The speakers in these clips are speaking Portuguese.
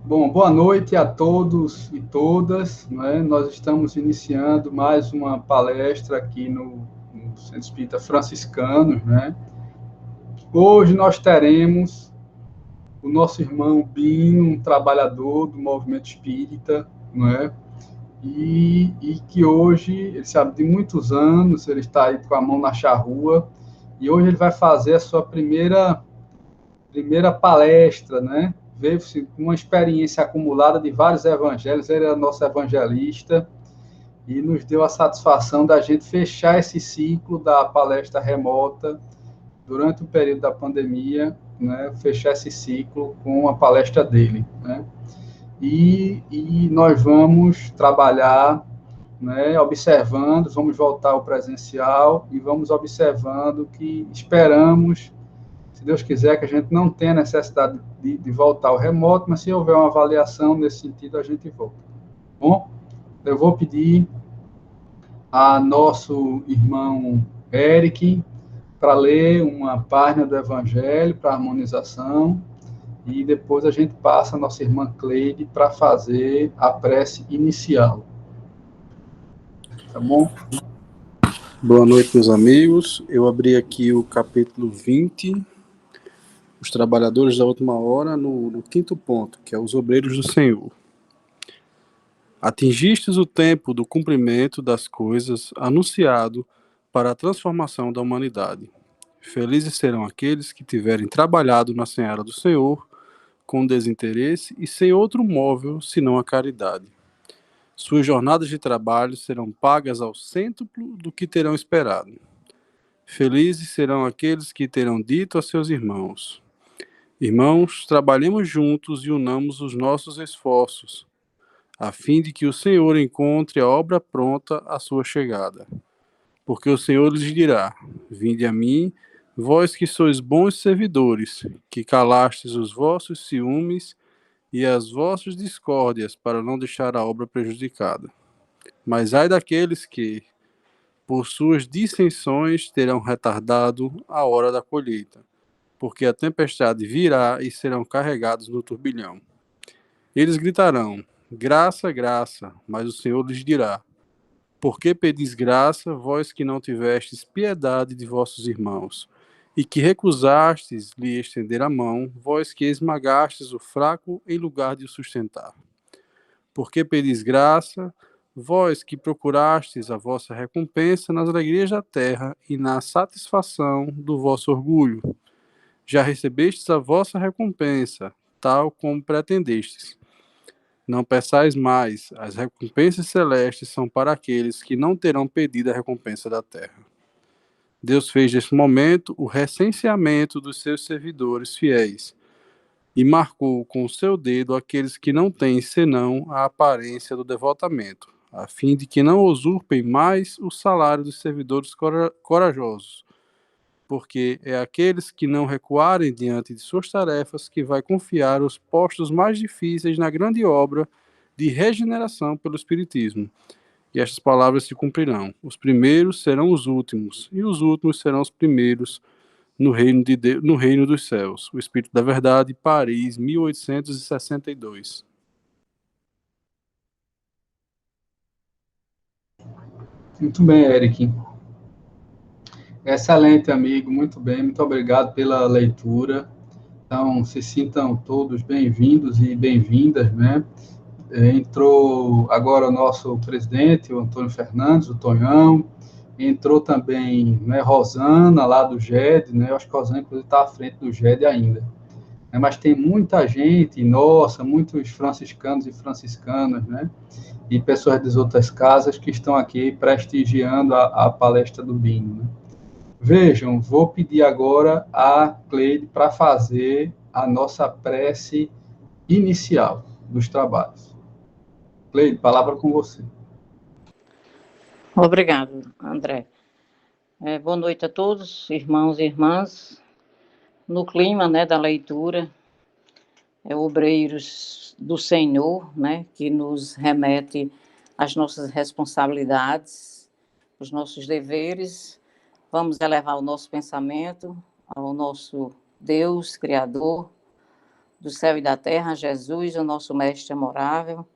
Bom, boa noite a todos e todas, né? Nós estamos iniciando mais uma palestra aqui no Centro Espírita Franciscano, né? Hoje nós teremos o nosso irmão Binho, um trabalhador do movimento espírita, né? E que hoje, ele sabe, de muitos anos, ele está aí com a mão na charrua, e hoje ele vai fazer a sua primeira palestra, né? Veio-se com uma experiência acumulada de vários evangelhos, ele era nosso evangelista, e nos deu a satisfação da gente fechar esse ciclo da palestra remota durante o período da pandemia, né? Fechar esse ciclo com a palestra dele, né? E nós vamos trabalhar, né, observando, vamos voltar ao presencial e vamos observando que esperamos, se Deus quiser, que a gente não tenha necessidade de voltar ao remoto, mas se houver uma avaliação nesse sentido, a gente volta. Bom, eu vou pedir a nosso irmão Eric para ler uma página do Evangelho para harmonização e depois a gente passa a nossa irmã Cleide para fazer a prece inicial. Tá bom? Boa noite, meus amigos. Eu abri aqui o capítulo 20, os trabalhadores da última hora, no quinto ponto, que é os obreiros do Senhor. Atingistes o tempo do cumprimento das coisas anunciado para a transformação da humanidade. Felizes serão aqueles que tiverem trabalhado na seara do Senhor com desinteresse e sem outro móvel senão a caridade. Suas jornadas de trabalho serão pagas ao cêntuplo do que terão esperado. Felizes serão aqueles que terão dito a seus irmãos: Irmãos, trabalhemos juntos e unamos os nossos esforços, a fim de que o Senhor encontre a obra pronta à sua chegada. Porque o Senhor lhes dirá: Vinde a mim, vós que sois bons servidores, que calastes os vossos ciúmes e as vossas discórdias, para não deixar a obra prejudicada. Mas ai daqueles que, por suas dissensões, terão retardado a hora da colheita, porque a tempestade virá e serão carregados no turbilhão. Eles gritarão: Graça, graça, mas o Senhor lhes dirá: Por que pedis graça, vós que não tivestes piedade de vossos irmãos, e que recusastes lhe estender a mão, vós que esmagastes o fraco em lugar de o sustentar? Por que pedis graça, vós que procurastes a vossa recompensa nas alegrias da terra e na satisfação do vosso orgulho? Já recebestes a vossa recompensa, tal como pretendestes. Não peçais mais, as recompensas celestes são para aqueles que não terão pedido a recompensa da terra. Deus fez nesse momento o recenseamento dos seus servidores fiéis e marcou com o seu dedo aqueles que não têm senão a aparência do devotamento, a fim de que não usurpem mais o salário dos servidores corajosos, porque é aqueles que não recuarem diante de suas tarefas que vai confiar os postos mais difíceis na grande obra de regeneração pelo Espiritismo. E estas palavras se cumprirão. Os primeiros serão os últimos, e os últimos serão os primeiros no reino dos céus. O Espírito da Verdade, Paris, 1862. Muito bem, Eric. Excelente, amigo. Muito bem. Muito obrigado pela leitura. Então, se sintam todos bem-vindos e bem-vindas, né? Entrou agora o nosso presidente, o Antônio Fernandes, o Tonhão. Entrou também, né, Rosana, lá do GED, né? Eu acho que a Rosana, inclusive, está à frente do GED ainda. Mas tem muita gente, nossa, muitos franciscanos e franciscanas, né? E pessoas das outras casas que estão aqui prestigiando a palestra do Binho, né? Vejam, vou pedir agora a Cleide para fazer a nossa prece inicial dos trabalhos. Cleide, palavra com você. Obrigado, André. Boa noite a todos, irmãos e irmãs. No clima, né, da leitura, obreiros do Senhor, né, que nos remete às nossas responsabilidades, os nossos deveres. Vamos elevar o nosso pensamento ao nosso Deus, Criador, do céu e da terra, a Jesus, o nosso mestre amorável,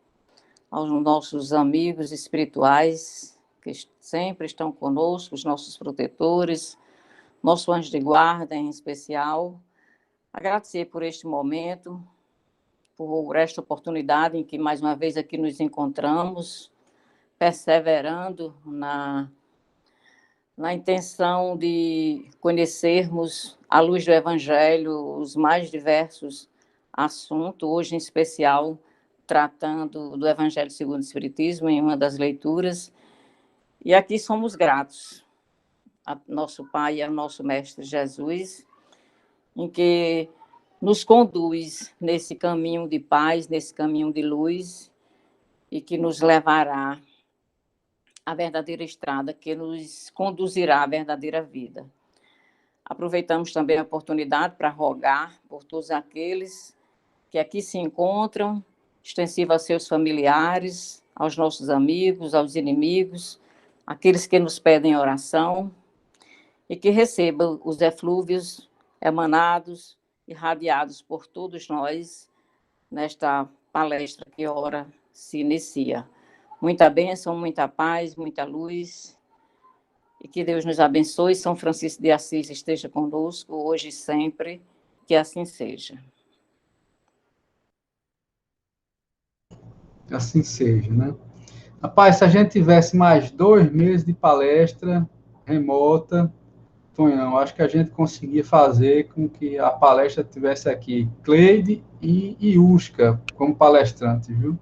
aos nossos amigos espirituais que sempre estão conosco, os nossos protetores, nosso anjo de guarda em especial. Agradecer por este momento, por esta oportunidade em que mais uma vez aqui nos encontramos, perseverando na intenção de conhecermos, à luz do Evangelho, os mais diversos assuntos, hoje em especial tratando do Evangelho segundo o Espiritismo, em uma das leituras. E aqui somos gratos a nosso Pai e ao nosso Mestre Jesus, em que nos conduz nesse caminho de paz, nesse caminho de luz, e que nos levará à verdadeira estrada, que nos conduzirá à verdadeira vida. Aproveitamos também a oportunidade para rogar por todos aqueles que aqui se encontram, extensivo aos seus familiares, aos nossos amigos, aos inimigos, aqueles que nos pedem oração, e que recebam os eflúvios emanados, irradiados por todos nós, nesta palestra que ora se inicia. Muita bênção, muita paz, muita luz, e que Deus nos abençoe. São Francisco de Assis esteja conosco, hoje e sempre, que assim seja. Assim seja, né? Rapaz, se a gente tivesse mais 2 meses de palestra remota, Tonhão, acho que a gente conseguia fazer com que a palestra tivesse aqui Cleide e Iusca como palestrantes, viu?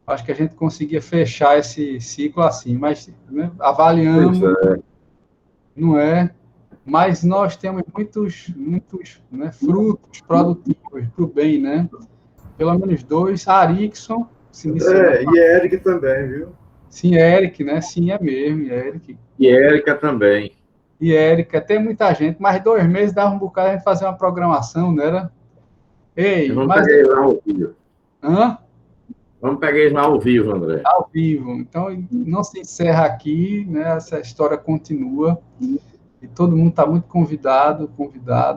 Acho que a gente conseguia fechar esse ciclo assim, mas né, avaliamos, não é? Mas nós temos muitos né, frutos produtivos para o bem, né? Pelo menos 2. Arikson se iniciou. E Eric também, viu? Sim, Eric, né? Sim, é mesmo, Eric. E Érica também. E Érica, tem muita gente, mais 2 meses dava um bocado a gente fazer uma programação, não era? Ei, Vamos pegar eles lá ao vivo. Hã? Vamos pegar eles lá ao vivo, André. Ao vivo. Então, não se encerra aqui, né? Essa história continua. E todo mundo está muito convidada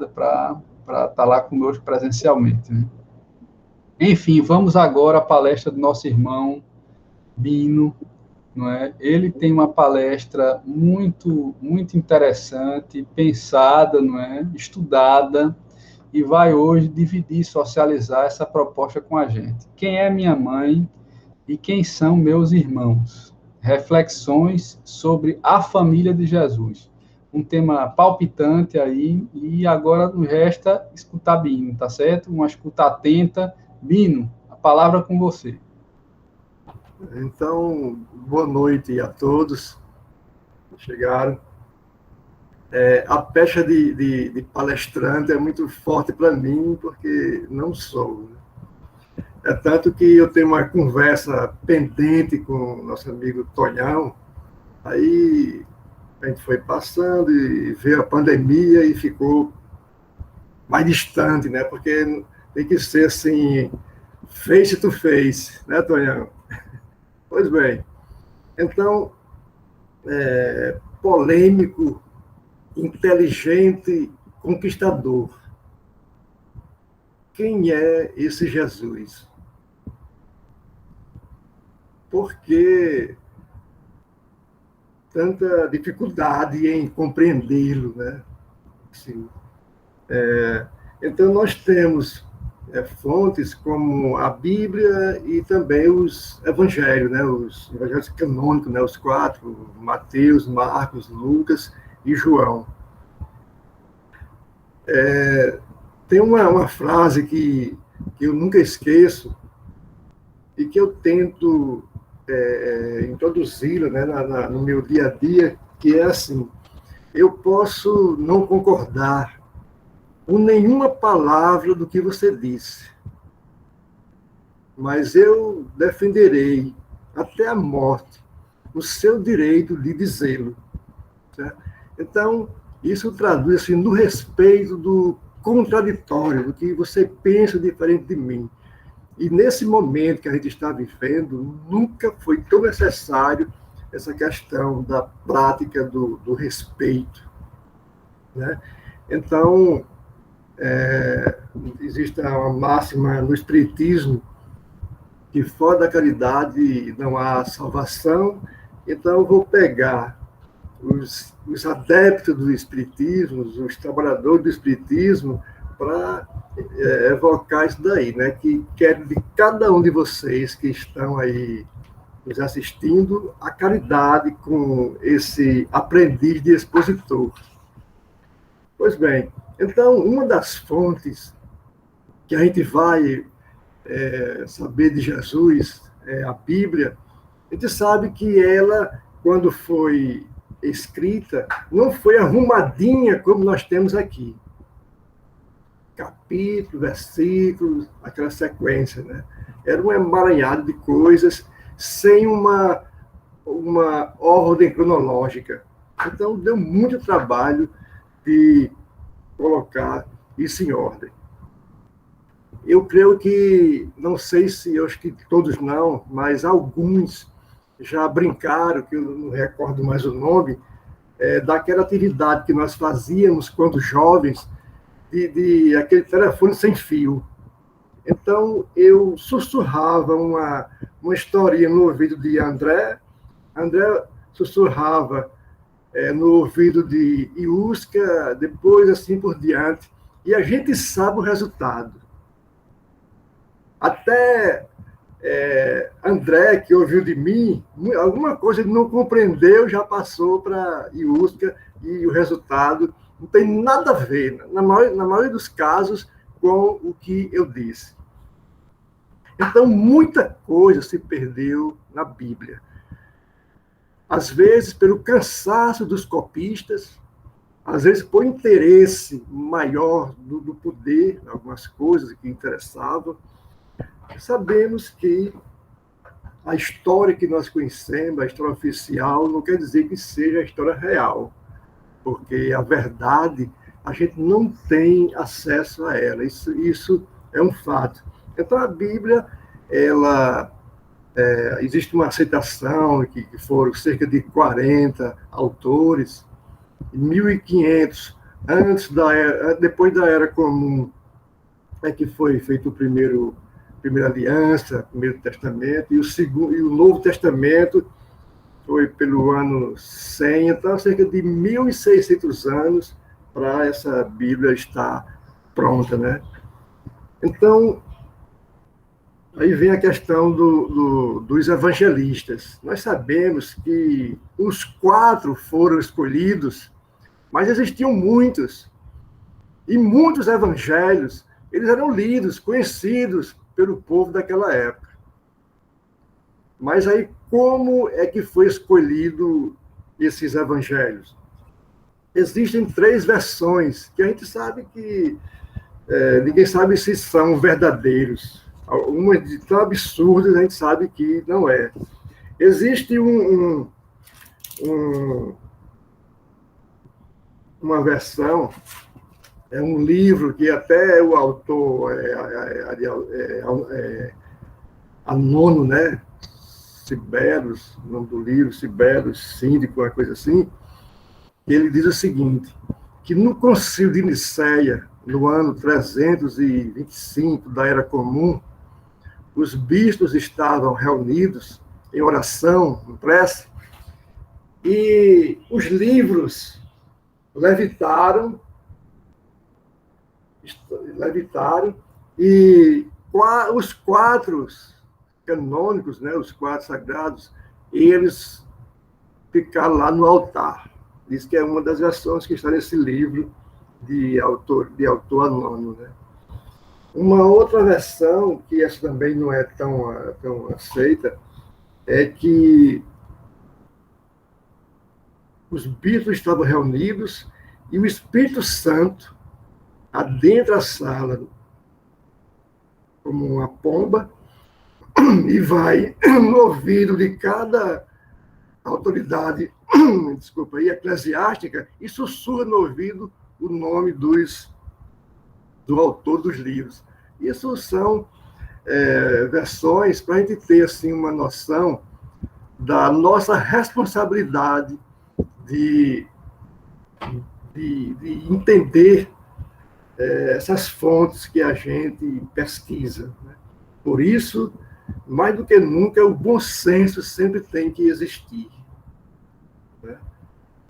para estar lá conosco presencialmente, né? Enfim, vamos agora à palestra do nosso irmão Bino, não é? Ele tem uma palestra muito interessante, pensada, não é? Estudada, e vai hoje dividir, socializar essa proposta com a gente. Quem é minha mãe e quem são meus irmãos? Reflexões sobre a família de Jesus. Um tema palpitante aí, e agora nos resta escutar Bino, tá certo? Uma escuta atenta. Bino, a palavra é com você. Então, boa noite a todos que chegaram. A pecha de palestrante é muito forte para mim, porque não sou. É tanto que eu tenho uma conversa pendente com o nosso amigo Tonhão, aí a gente foi passando e veio a pandemia e ficou mais distante, né? Porque tem que ser assim, face to face, né, Tonhão? Pois bem, então, polêmico, inteligente, conquistador. Quem é esse Jesus? Por que tanta dificuldade em compreendê-lo, né? Assim, então, nós temos fontes como a Bíblia e também os evangelhos, né? Os evangelhos canônicos, né? Os 4, Mateus, Marcos, Lucas e João. Tem uma frase que eu nunca esqueço e que eu tento introduzi-la, né, no meu dia a dia, que é assim: eu posso não concordar com nenhuma palavra do que você disse, mas eu defenderei até a morte o seu direito de dizê-lo. Certo? Então, isso traduz assim, no respeito do contraditório, do que você pensa diferente de mim. E nesse momento que a gente está vivendo, nunca foi tão necessário essa questão da prática do respeito, né? Então, Existe uma máxima no Espiritismo que fora da caridade não há salvação, então eu vou pegar os adeptos do Espiritismo, os trabalhadores do Espiritismo, para evocar isso daí, né? Que quero de cada um de vocês que estão aí nos assistindo, a caridade com esse aprendiz de expositor. Pois bem, então, uma das fontes que a gente vai saber de Jesus é a Bíblia. A gente sabe que ela, quando foi escrita, não foi arrumadinha como nós temos aqui. Capítulo, versículos, aquela sequência, né? Era um emaranhado de coisas sem uma ordem cronológica. Então, deu muito trabalho de colocar isso em ordem. Eu creio que, não sei se, eu acho que todos não, mas alguns já brincaram, que eu não recordo mais o nome, daquela atividade que nós fazíamos quando jovens, de aquele telefone sem fio. Então, eu sussurrava uma historinha no ouvido de André sussurrava no ouvido de Iusca, depois assim por diante, e a gente sabe o resultado. Até André, que ouviu de mim, alguma coisa ele não compreendeu, já passou para Iusca, e o resultado não tem nada a ver, na maioria dos casos, com o que eu disse. Então, muita coisa se perdeu na Bíblia. Às vezes, pelo cansaço dos copistas, às vezes, por interesse maior do poder, algumas coisas que interessavam. Sabemos que a história que nós conhecemos, a história oficial, não quer dizer que seja a história real, porque a verdade, a gente não tem acesso a ela, isso é um fato. Então, a Bíblia, existe uma aceitação que foram cerca de 40 autores, 1500, depois da Era Comum, que foi feito primeira aliança, primeiro testamento, e o Novo Testamento foi pelo ano 100, então cerca de 1.600 anos para essa Bíblia estar pronta, né? Então, aí vem a questão dos evangelistas. Nós sabemos que os 4 foram escolhidos, mas existiam muitos. E muitos evangelhos, eles eram lidos, conhecidos pelo povo daquela época. Mas aí, como é que foi escolhido esses evangelhos? Existem 3 versões, que a gente sabe que ninguém sabe se são verdadeiros. Algumas de tão absurdas, a gente sabe que não é. Existe uma versão, um livro que até o autor anônimo, né? Siberos, o nome do livro, Siberos, síndico, uma coisa assim, ele diz o seguinte, que no Concílio de Nicéia, no ano 325 da Era Comum, os bispos estavam reunidos em oração, em prece, e os livros levitaram, e os 4 canônicos, né, os 4 sagrados, eles ficaram lá no altar. Diz que é uma das versões que está nesse livro de autor anônimo, né? Uma outra versão, que essa também não é tão aceita, é que os bispos estavam reunidos e o Espírito Santo adentra a sala como uma pomba e vai no ouvido de cada autoridade, eclesiástica, e sussurra no ouvido o nome do autor dos livros. Isso são versões para a gente ter assim, uma noção da nossa responsabilidade de entender essas fontes que a gente pesquisa, né? Por isso, mais do que nunca, o bom senso sempre tem que existir, né?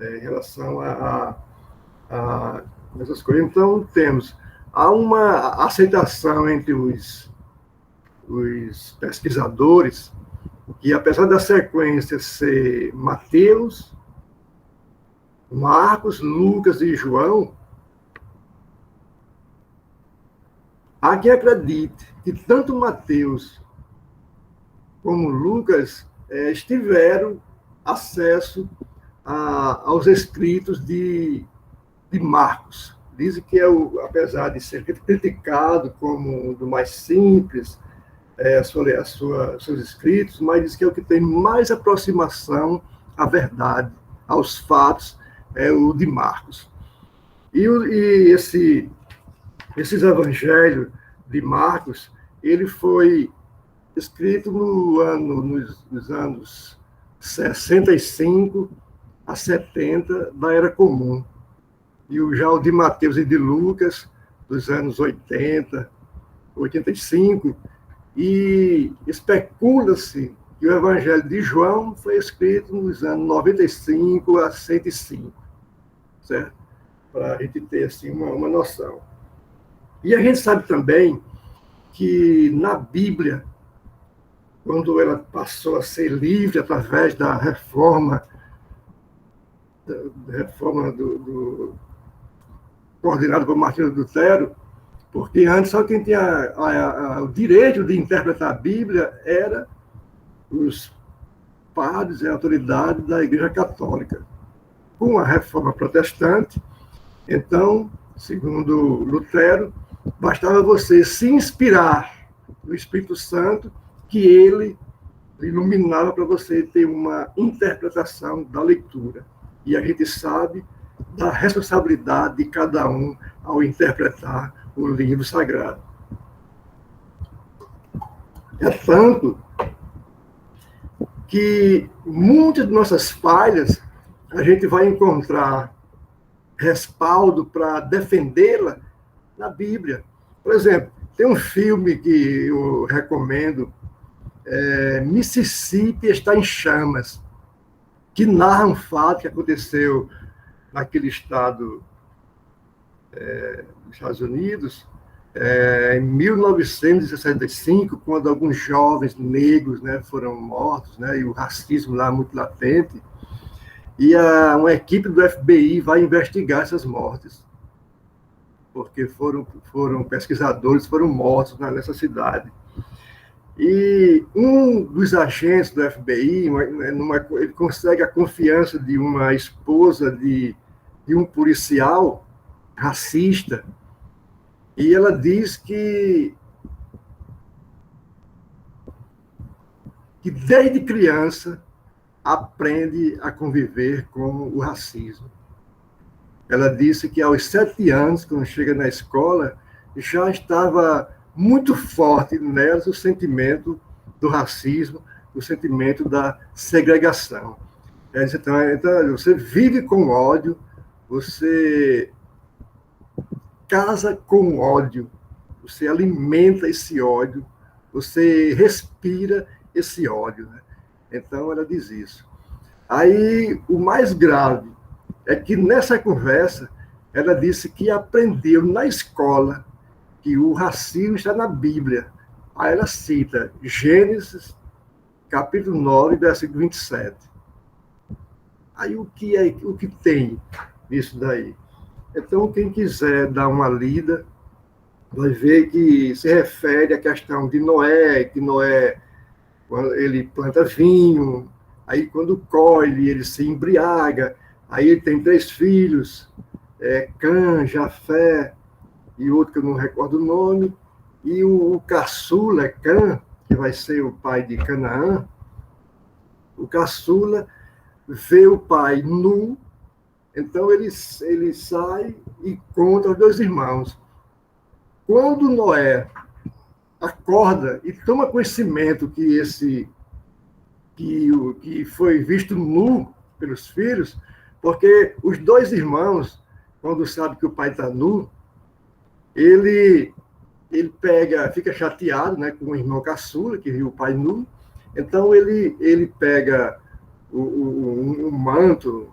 Em relação a essas coisas. Então, há uma aceitação entre os pesquisadores que, apesar da sequência ser Mateus, Marcos, Lucas e João, há quem acredite que tanto Mateus como Lucas tiveram acesso aos escritos de Marcos. Dizem que apesar de ser criticado como um do mais simples, seus escritos, mas diz que é o que tem mais aproximação à verdade, aos fatos, é o de Marcos. E esses evangelhos de Marcos, ele foi escrito nos anos 65 a 70 da Era Comum. E já o de Mateus e de Lucas, dos anos 80, 85, e especula-se que o Evangelho de João foi escrito nos anos 95 a 105, certo? Para a gente ter assim, uma noção. E a gente sabe também que na Bíblia, quando ela passou a ser livre através da reforma coordenada por Martinho Lutero, porque antes só quem tinha o direito de interpretar a Bíblia era os padres e autoridades da Igreja Católica. Com a reforma protestante, então, segundo Lutero, bastava você se inspirar no Espírito Santo, que ele iluminava para você ter uma interpretação da leitura. E a gente sabe da responsabilidade de cada um ao interpretar o livro sagrado. É tanto que muitas de nossas falhas a gente vai encontrar respaldo para defendê-la na Bíblia. Por exemplo, tem um filme que eu recomendo, Mississippi Está em Chamas, que narra um fato que aconteceu naquele estado dos Estados Unidos, em 1965, quando alguns jovens negros, né, foram mortos, né, e o racismo lá muito latente, e uma equipe do FBI vai investigar essas mortes, porque foram pesquisadores, foram mortos nessa cidade. E um dos agentes do FBI, ele consegue a confiança de uma esposa de um policial racista, e ela diz que desde criança aprende a conviver com o racismo. Ela disse que aos 7 anos, quando chega na escola, já estava muito forte nelas o sentimento do racismo, o sentimento da segregação. Ela disse, então, você vive com ódio, você casa com ódio, você alimenta esse ódio, você respira esse ódio, né? Então, ela diz isso. Aí, o mais grave é que, nessa conversa, ela disse que aprendeu na escola que o racismo está na Bíblia. Aí ela cita Gênesis, capítulo 9, versículo 27. Aí, o que tem nisso daí? Então, quem quiser dar uma lida, vai ver que se refere à questão de Noé, que Noé, quando ele planta vinho, aí quando colhe, ele se embriaga, aí ele tem 3 filhos, Cã, Jafé, e outro que eu não recordo o nome, e o caçula, Cã, que vai ser o pai de Canaã, o caçula vê o pai nu, então ele sai e conta aos 2 irmãos. Quando Noé acorda e toma conhecimento que foi visto nu pelos filhos, porque os 2 irmãos, quando sabem que o pai está nu, ele fica chateado, né, com o irmão caçula, que viu o pai nu. Então ele pega um manto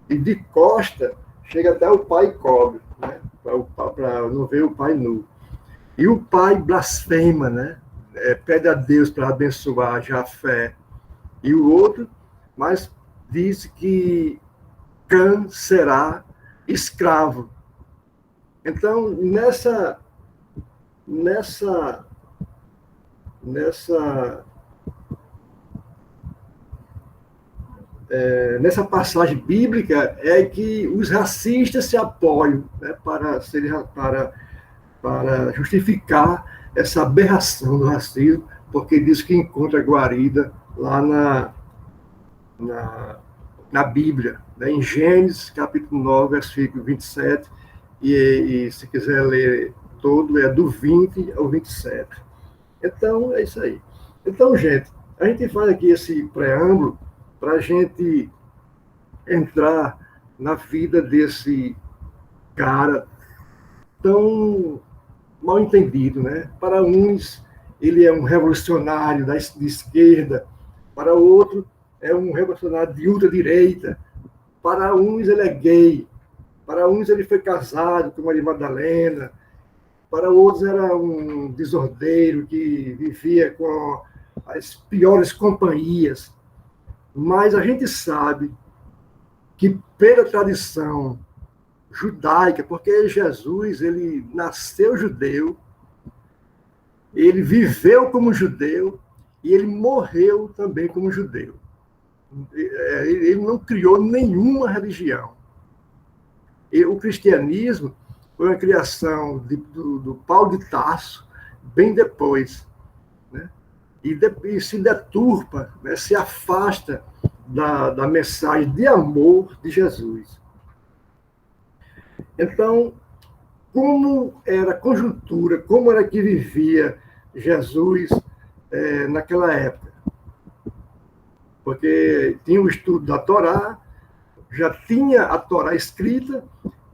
e de costa chega até o pai e cobre, né, para não ver o pai nu. E o pai blasfema, né, pede a Deus para abençoar Jafé e o outro, mas diz que Cã será escravo. Então, nessa passagem bíblica é que os racistas se apoiam, né, para justificar essa aberração do racismo, porque diz que encontra guarida lá na Bíblia, né, em Gênesis, capítulo 9, versículo 27, e se quiser ler todo, é do 20 ao 27. Então, é isso aí. Então, gente, a gente faz aqui esse preâmbulo para a gente entrar na vida desse cara tão mal entendido, né? Para uns, ele é um revolucionário de esquerda, para outro, é um revolucionário de ultradireita, para uns, ele é gay, para uns, ele foi casado com Maria Madalena, para outros, era um desordeiro que vivia com as piores companhias. Mas a gente sabe que, pela tradição judaica, porque Jesus, ele nasceu judeu, ele viveu como judeu e ele morreu também como judeu. Ele não criou nenhuma religião. E o cristianismo foi uma criação do Paulo de Tarso, bem depois, né? E se deturpa, né? Se afasta da mensagem de amor de Jesus. Então, como era a conjuntura, como era que vivia Jesus naquela época? Porque tinha o estudo da Torá, já tinha a Torá escrita,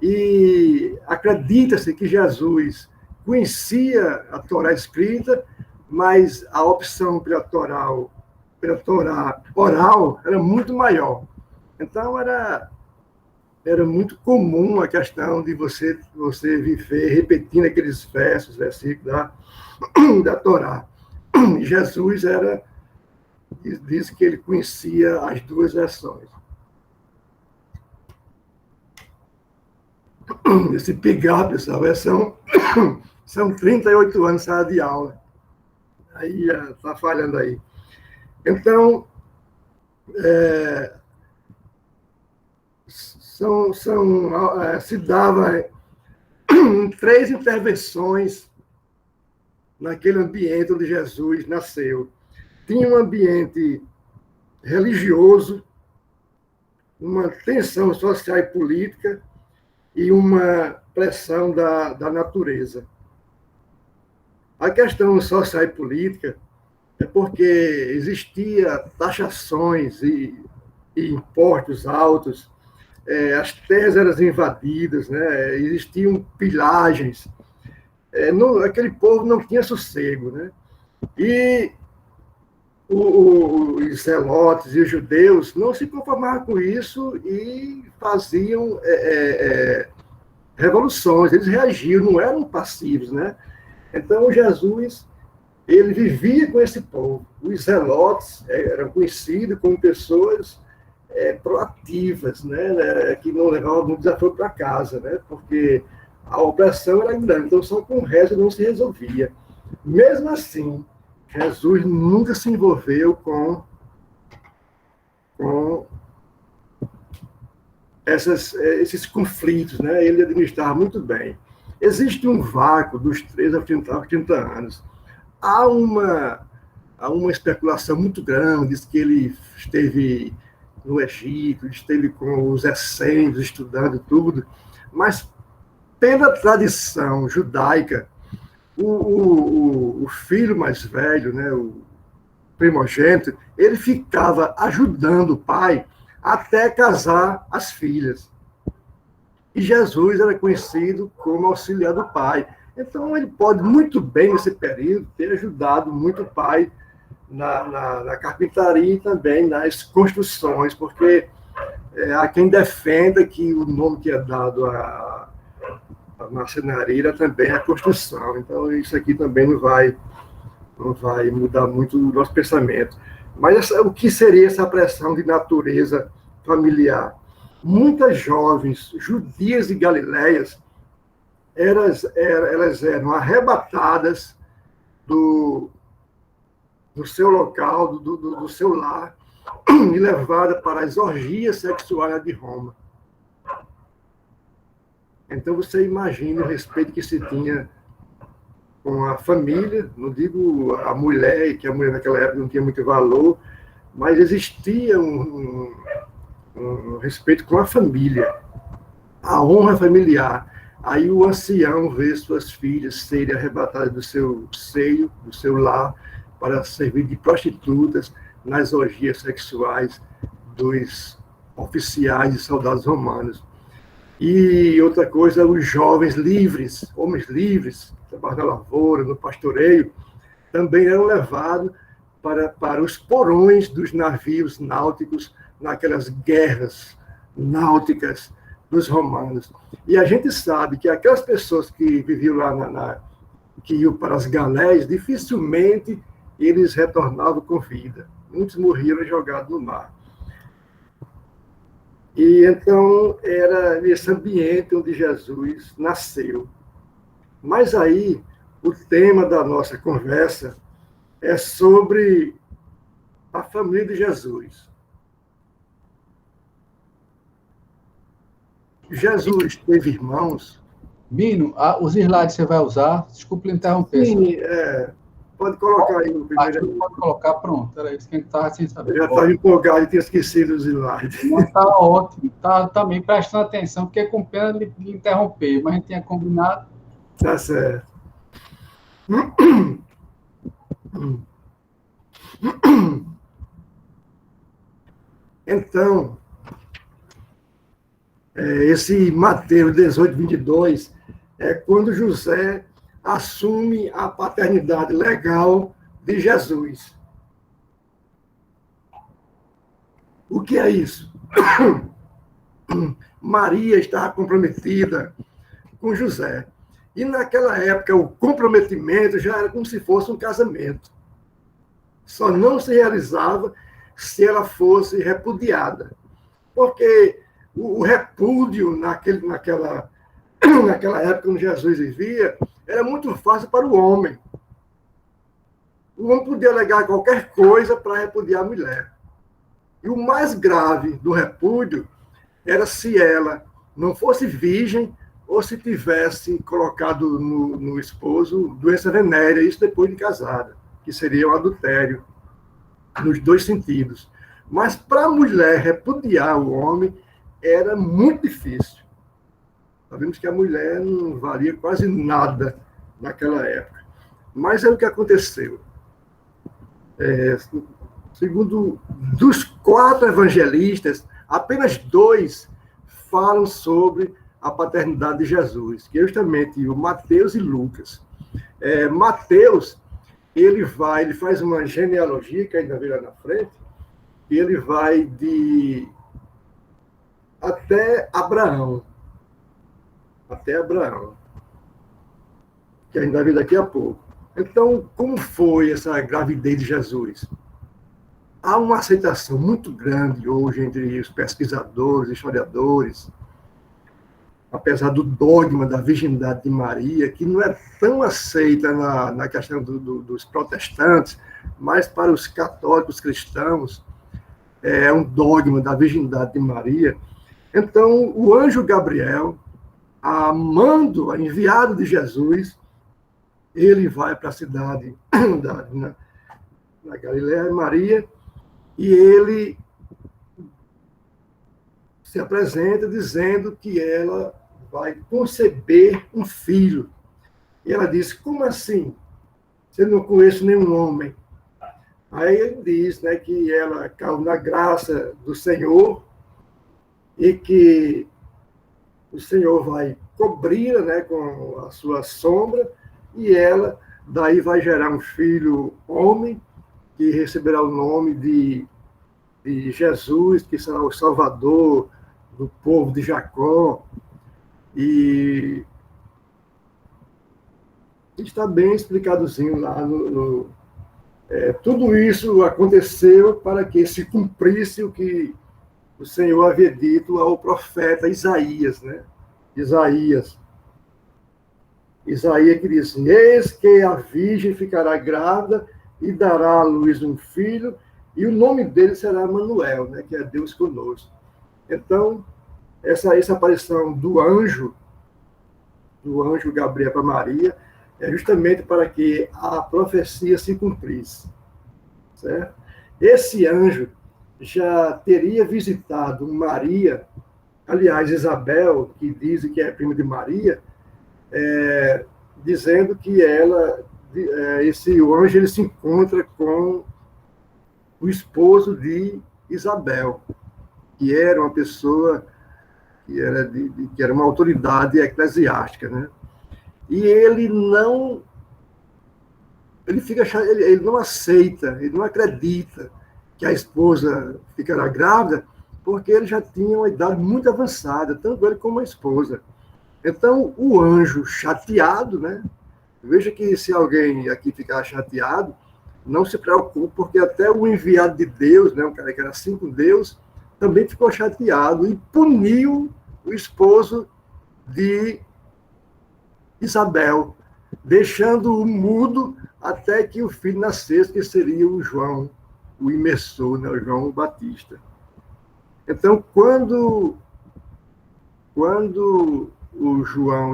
e acredita-se que Jesus conhecia a Torá escrita, mas a opção pela Torá oral era muito maior. Então, era muito comum a questão de você viver repetindo aqueles versículos da Torá. E Jesus diz que ele conhecia as duas versões. Esse pigar, pessoal, são 38 anos de aula. Aí já está falhando aí. Então, se dava 3 intervenções naquele ambiente onde Jesus nasceu. Tinha um ambiente religioso, uma tensão social e política e uma pressão da natureza. A questão social e política é porque existia taxações e impostos altos, as terras eram invadidas, né? Existiam pilagens, aquele povo não tinha sossego, né? E os zelotes e os judeus não se conformavam com isso e faziam revoluções, eles reagiam, não eram passivos, né? Então, Jesus, ele vivia com esse povo. Os zelotes eram conhecidos como pessoas proativas, né? Que não levavam muito desafio para casa, né? Porque a opressão era grande, então só com o resto não se resolvia. Mesmo assim, Jesus nunca se envolveu com esses conflitos, né? Ele administrava muito bem. Existe um vácuo dos 13 aos 30 anos. Há uma especulação muito grande, diz que ele esteve no Egito, esteve com os essênios, estudando tudo, mas pela tradição judaica, o filho mais velho, né, o primogênito, ele ficava ajudando o pai até casar as filhas. E Jesus era conhecido como auxiliar do Pai. Então, ele pode muito bem, nesse período, ter ajudado muito o Pai na carpintaria e também nas construções, porque há quem defenda que o nome que é dado à marcenaria também é a construção. Então, isso aqui também não vai mudar muito o nosso pensamento. Mas o que seria essa pressão de natureza familiar? Muitas jovens judias e galileias, elas eram arrebatadas do seu local, do seu lar, e levadas para as orgias sexuais de Roma. Então, você imagina o respeito que se tinha com a família, não digo a mulher, que a mulher naquela época não tinha muito valor, mas existia um respeito com a família, a honra familiar. Aí o ancião vê suas filhas serem arrebatadas do seu seio, do seu lar, para servir de prostitutas nas orgias sexuais dos oficiais e soldados romanos. E outra coisa, os jovens livres, homens livres, trabalhando na lavoura, no pastoreio, também eram levados para os porões dos navios náuticos naquelas guerras náuticas dos romanos. E a gente sabe que aquelas pessoas que viviam lá, que iam para as galés, dificilmente eles retornavam com vida. Muitos morriam jogados no mar. E então era nesse ambiente onde Jesus nasceu. Mas aí, o tema da nossa conversa é sobre a família de Jesus. Jesus teve irmãos? Bino, os slides você vai usar? Desculpa lhe interromper. Sim, pode colocar aí no primeiro. Pode colocar, pronto. Era isso que a gente estava sem saber. Eu já estava empolgado e tinha esquecido os slides. Está ótimo. Está também prestando atenção, porque é com pena de interromper, mas a gente tinha combinado. Tá certo. Então, esse Mateus 18, 22, é quando José assume a paternidade legal de Jesus. O que é isso? Maria estava comprometida com José. E naquela época, o comprometimento já era como se fosse um casamento. Só não se realizava se ela fosse repudiada. Porque o repúdio naquela época, onde Jesus vivia, era muito fácil para o homem. O homem podia alegar qualquer coisa para repudiar a mulher. E o mais grave do repúdio era se ela não fosse virgem ou se tivesse colocado no esposo doença venérea, isso depois de casada, que seria um adultério, nos dois sentidos. Mas para a mulher repudiar o homem era muito difícil. Sabemos que a mulher não valia quase nada naquela época. Mas é o que aconteceu. Segundo dos 4 evangelistas, apenas 2 falam sobre a paternidade de Jesus, que é justamente o Mateus e Lucas. Mateus, ele faz uma genealogia, que ainda vem lá na frente, e ele vai até Abraão, que ainda vem daqui a pouco. Então, como foi essa gravidez de Jesus? Há uma aceitação muito grande hoje entre os pesquisadores, historiadores, apesar do dogma da virgindade de Maria, que não é tão aceita na questão dos protestantes, mas para os católicos cristãos é um dogma da virgindade de Maria. Então, o anjo Gabriel, enviado de Jesus, ele vai para a cidade na Galiléia, Maria, e ele se apresenta dizendo que ela vai conceber um filho. E ela diz, como assim? Você não conhece nenhum homem. Aí ele diz, né, que ela caiu na graça do Senhor e que o Senhor vai cobri-la, né, com a sua sombra, e ela daí vai gerar um filho homem, que receberá o nome de Jesus, que será o Salvador do povo de Jacó. E está bem explicadozinho lá tudo isso aconteceu para que se cumprisse o que o Senhor havia dito ao profeta Isaías, né? Isaías que diz assim: eis que a virgem ficará grávida e dará à luz um filho, e o nome dele será Manuel, né? Que é Deus conosco. Então, essa aparição do anjo Gabriel para Maria, é justamente para que a profecia se cumprisse, certo? Esse anjo já teria visitado Maria, aliás, Isabel, que diz que é prima de Maria, dizendo que o anjo ele se encontra com o esposo de Isabel, que era uma pessoa que era uma autoridade eclesiástica, né? E ele não aceita, ele não acredita que a esposa ficará grávida, porque ele já tinha uma idade muito avançada, tanto ele como a esposa. Então, o anjo chateado, né? Veja que se alguém aqui ficar chateado, não se preocupe, porque até o enviado de Deus, né, um cara que era assim com Deus, também ficou chateado e puniu o esposo de Isabel, deixando-o mudo até que o filho nascesse, que seria o João, o imersor, né, o João Batista. Então, quando o João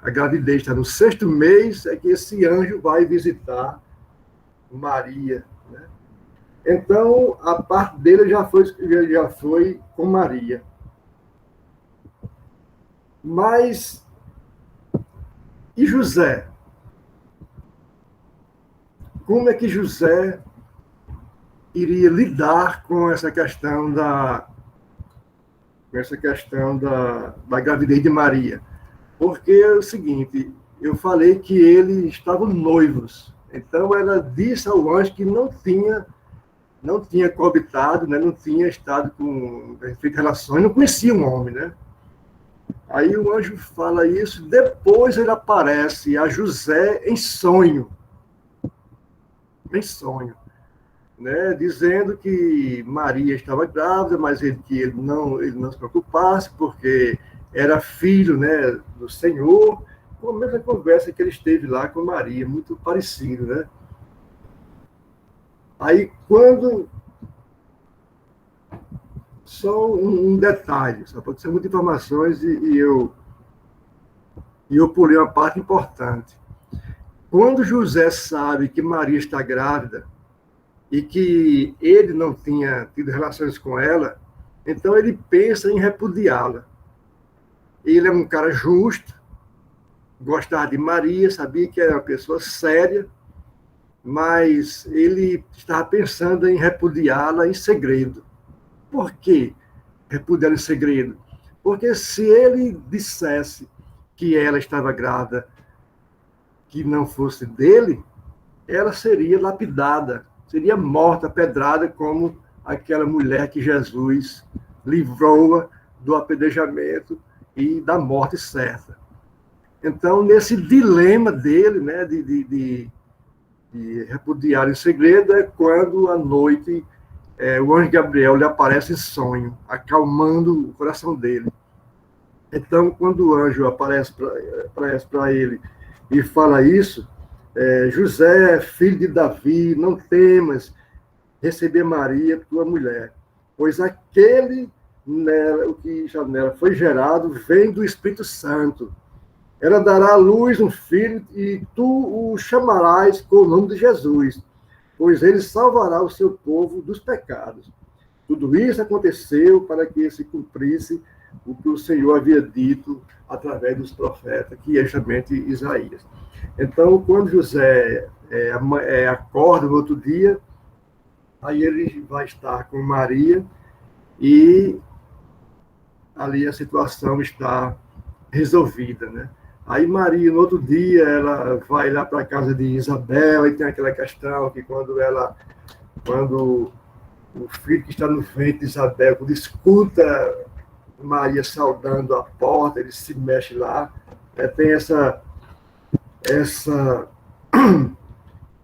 a gravidez está no 6º mês, é que esse anjo vai visitar Maria, né? Então, a parte dele já foi com Maria. Mas, e José? Como é que José iria lidar com essa questão da gravidez de Maria? Porque é o seguinte, eu falei que eles estavam noivos. Então, ela disse ao anjo que não tinha coabitado, né? Não tinha estado feito relações, não conhecia um homem, né? Aí o anjo fala isso, depois ele aparece a José em sonho, né? Dizendo que Maria estava grávida, mas que ele não se preocupasse, porque era filho, né, do Senhor, com a mesma conversa que ele esteve lá com Maria, muito parecido, né? Aí, só um detalhe, só pode ser muitas informações e eu pulei uma parte importante. Quando José sabe que Maria está grávida e que ele não tinha tido relações com ela, então ele pensa em repudiá-la. Ele é um cara justo, gostava de Maria, sabia que era uma pessoa séria, mas ele estava pensando em repudiá-la em segredo. Por que repudiá-la em segredo? Porque se ele dissesse que ela estava grávida, que não fosse dele, ela seria lapidada, seria morta, pedrada, como aquela mulher que Jesus livrou do apedrejamento e da morte certa. Então, nesse dilema dele, né, de repudiar em segredo, é quando à noite o anjo Gabriel lhe aparece em sonho, acalmando o coração dele. Então, quando o anjo aparece para ele e fala isso, José, filho de Davi, não temas receber Maria, tua mulher, pois aquele o que já nela foi gerado vem do Espírito Santo. Ela dará à luz um filho e tu o chamarás com o nome de Jesus, pois ele salvará o seu povo dos pecados. Tudo isso aconteceu para que se cumprisse o que o Senhor havia dito através dos profetas, que é justamente Isaías. Então, quando José acorda no outro dia, aí ele vai estar com Maria e ali a situação está resolvida, né? Aí Maria, no outro dia, ela vai lá para a casa de Isabel, e tem aquela questão que quando o filho que está no ventre de Isabel, quando escuta Maria saudando a porta, ele se mexe lá, tem essa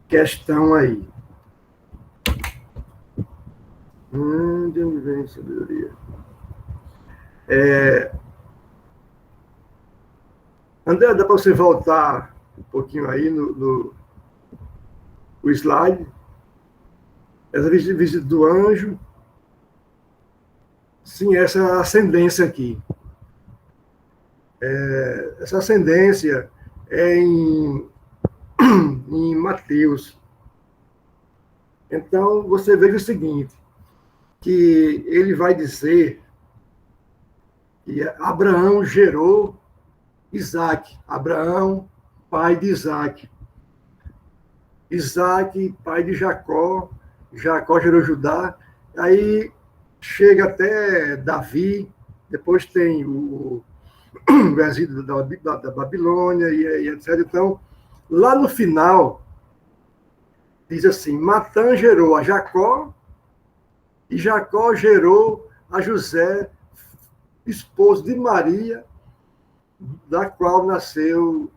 questão aí. De onde vem a sabedoria? André, dá para você voltar um pouquinho aí no slide? Essa visita do anjo. Sim, essa ascendência aqui. Essa ascendência é em Mateus. Então, você veja o seguinte, que ele vai dizer que Abraão gerou Isaac. Abraão, pai de Isaac. Isaac, pai de Jacó. Jacó gerou Judá. Aí chega até Davi. Depois tem o exílio da Babilônia e etc. Então, lá no final, diz assim, Matã gerou a Jacó e Jacó gerou a José, esposo de Maria, da qual nasceu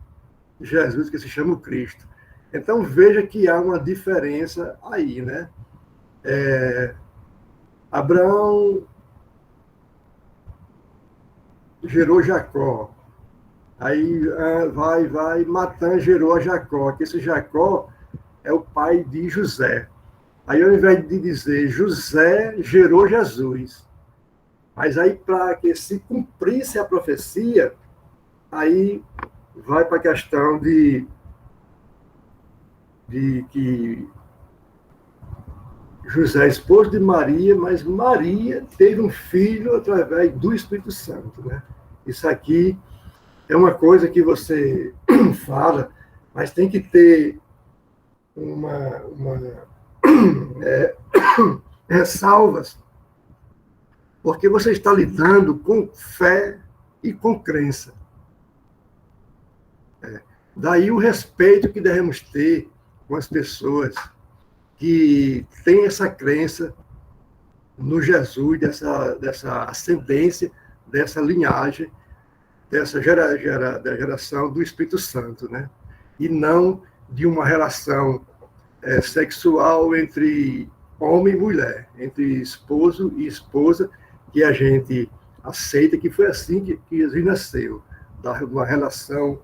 Jesus, que se chama o Cristo. Então, veja que há uma diferença aí, né? Abraão gerou Jacó. Aí vai, Matã gerou a Jacó, que esse Jacó é o pai de José. Aí, ao invés de dizer José gerou Jesus, mas aí, para que se cumprisse a profecia, aí vai para a questão de que José é esposo de Maria, mas Maria teve um filho através do Espírito Santo, né? Isso aqui é uma coisa que você fala, mas tem que ter ressalvas, porque você está lidando com fé e com crença. Daí o respeito que devemos ter com as pessoas que têm essa crença no Jesus, dessa ascendência, dessa linhagem, dessa da geração do Espírito Santo, né? E não de uma relação sexual entre homem e mulher, entre esposo e esposa, que a gente aceita que foi assim que Jesus nasceu, uma relação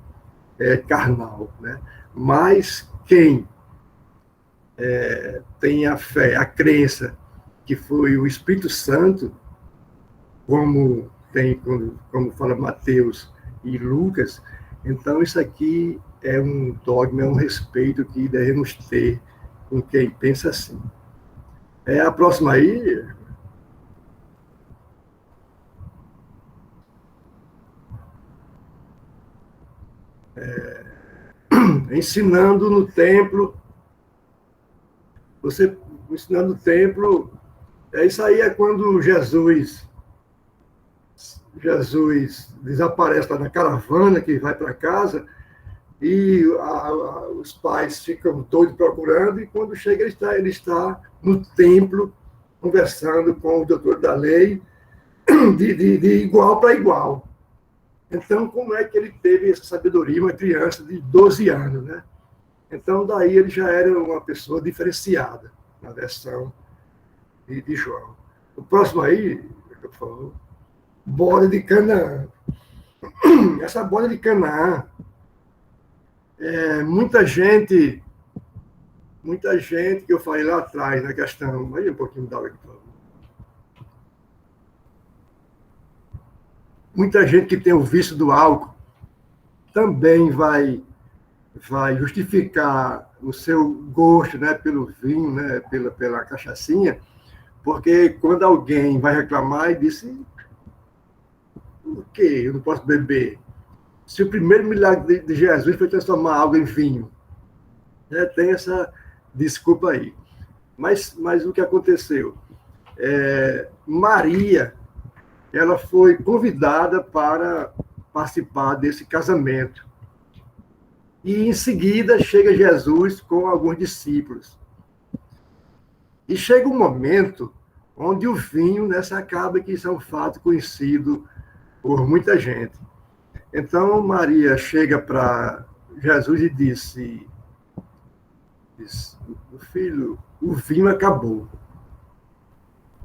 carnal, né? Mas quem tem a fé, a crença que foi o Espírito Santo, como fala Mateus e Lucas, então isso aqui é um dogma, é um respeito que devemos ter com quem pensa assim. A próxima aí. Ensinando no templo. Você ensinando no templo. Isso aí é quando Jesus desaparece lá na caravana que vai para casa e os pais ficam todos procurando, e quando chega ele está no templo conversando com o doutor da lei de igual para igual. Então, como é que ele teve essa sabedoria, uma criança de 12 anos, né? Então, daí ele já era uma pessoa diferenciada na versão de João. O próximo aí, por favor, boda de Canaã. Essa boda de Canaã, muita gente que eu falei lá atrás na questão, aí um pouquinho da água aqui, por favor. Muita gente que tem o vício do álcool também vai justificar o seu gosto, né, pelo vinho, né, pela cachaçinha, porque quando alguém vai reclamar e diz, o quê? Eu não posso beber? Se o primeiro milagre de Jesus foi transformar água em vinho, né, tem essa desculpa aí. Mas o que aconteceu? Maria ela foi convidada para participar desse casamento. E, em seguida, chega Jesus com alguns discípulos. E chega um momento onde o vinho, né, se acaba, que isso é um fato conhecido por muita gente. Então, Maria chega para Jesus e disse, filho, o vinho acabou.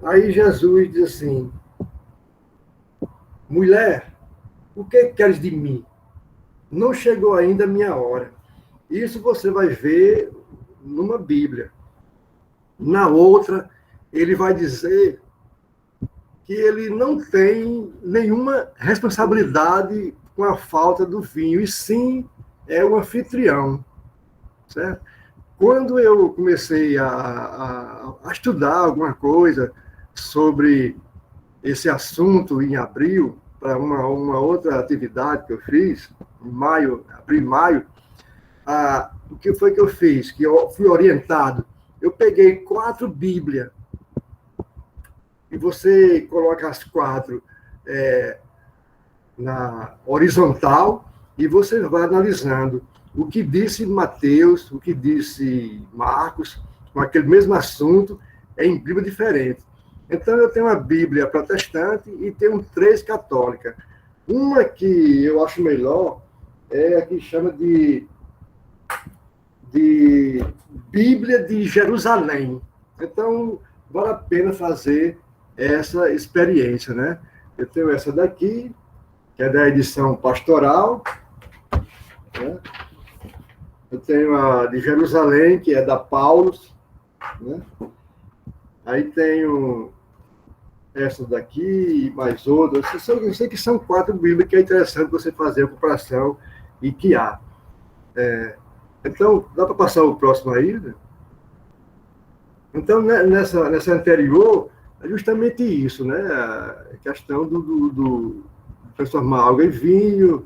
Aí Jesus diz assim, mulher, o que queres de mim? Não chegou ainda a minha hora. Isso você vai ver numa Bíblia. Na outra, ele vai dizer que ele não tem nenhuma responsabilidade com a falta do vinho, e sim é um anfitrião. Certo? Quando eu comecei a estudar alguma coisa sobre esse assunto em abril, para uma outra atividade que eu fiz, em maio, abril e maio, o que foi que eu fiz? Que eu fui orientado. Eu peguei 4 Bíblias, e você coloca as 4 na horizontal, e você vai analisando o que disse Mateus, o que disse Marcos, com aquele mesmo assunto, em Bíblia diferente. Então, eu tenho uma Bíblia protestante e tenho 3 católicas. Uma que eu acho melhor é a que chama de Bíblia de Jerusalém. Então, vale a pena fazer essa experiência, né? Eu tenho essa daqui, que é da edição pastoral, né? Eu tenho a de Jerusalém, que é da Paulus, né? Aí tenho essa daqui e mais outras. Eu sei que são 4 Bíblias, que é interessante você fazer a comparação e que há. Então, dá para passar o próximo aí, né? Então, nessa anterior, é justamente isso, né? A questão do transformar água em vinho,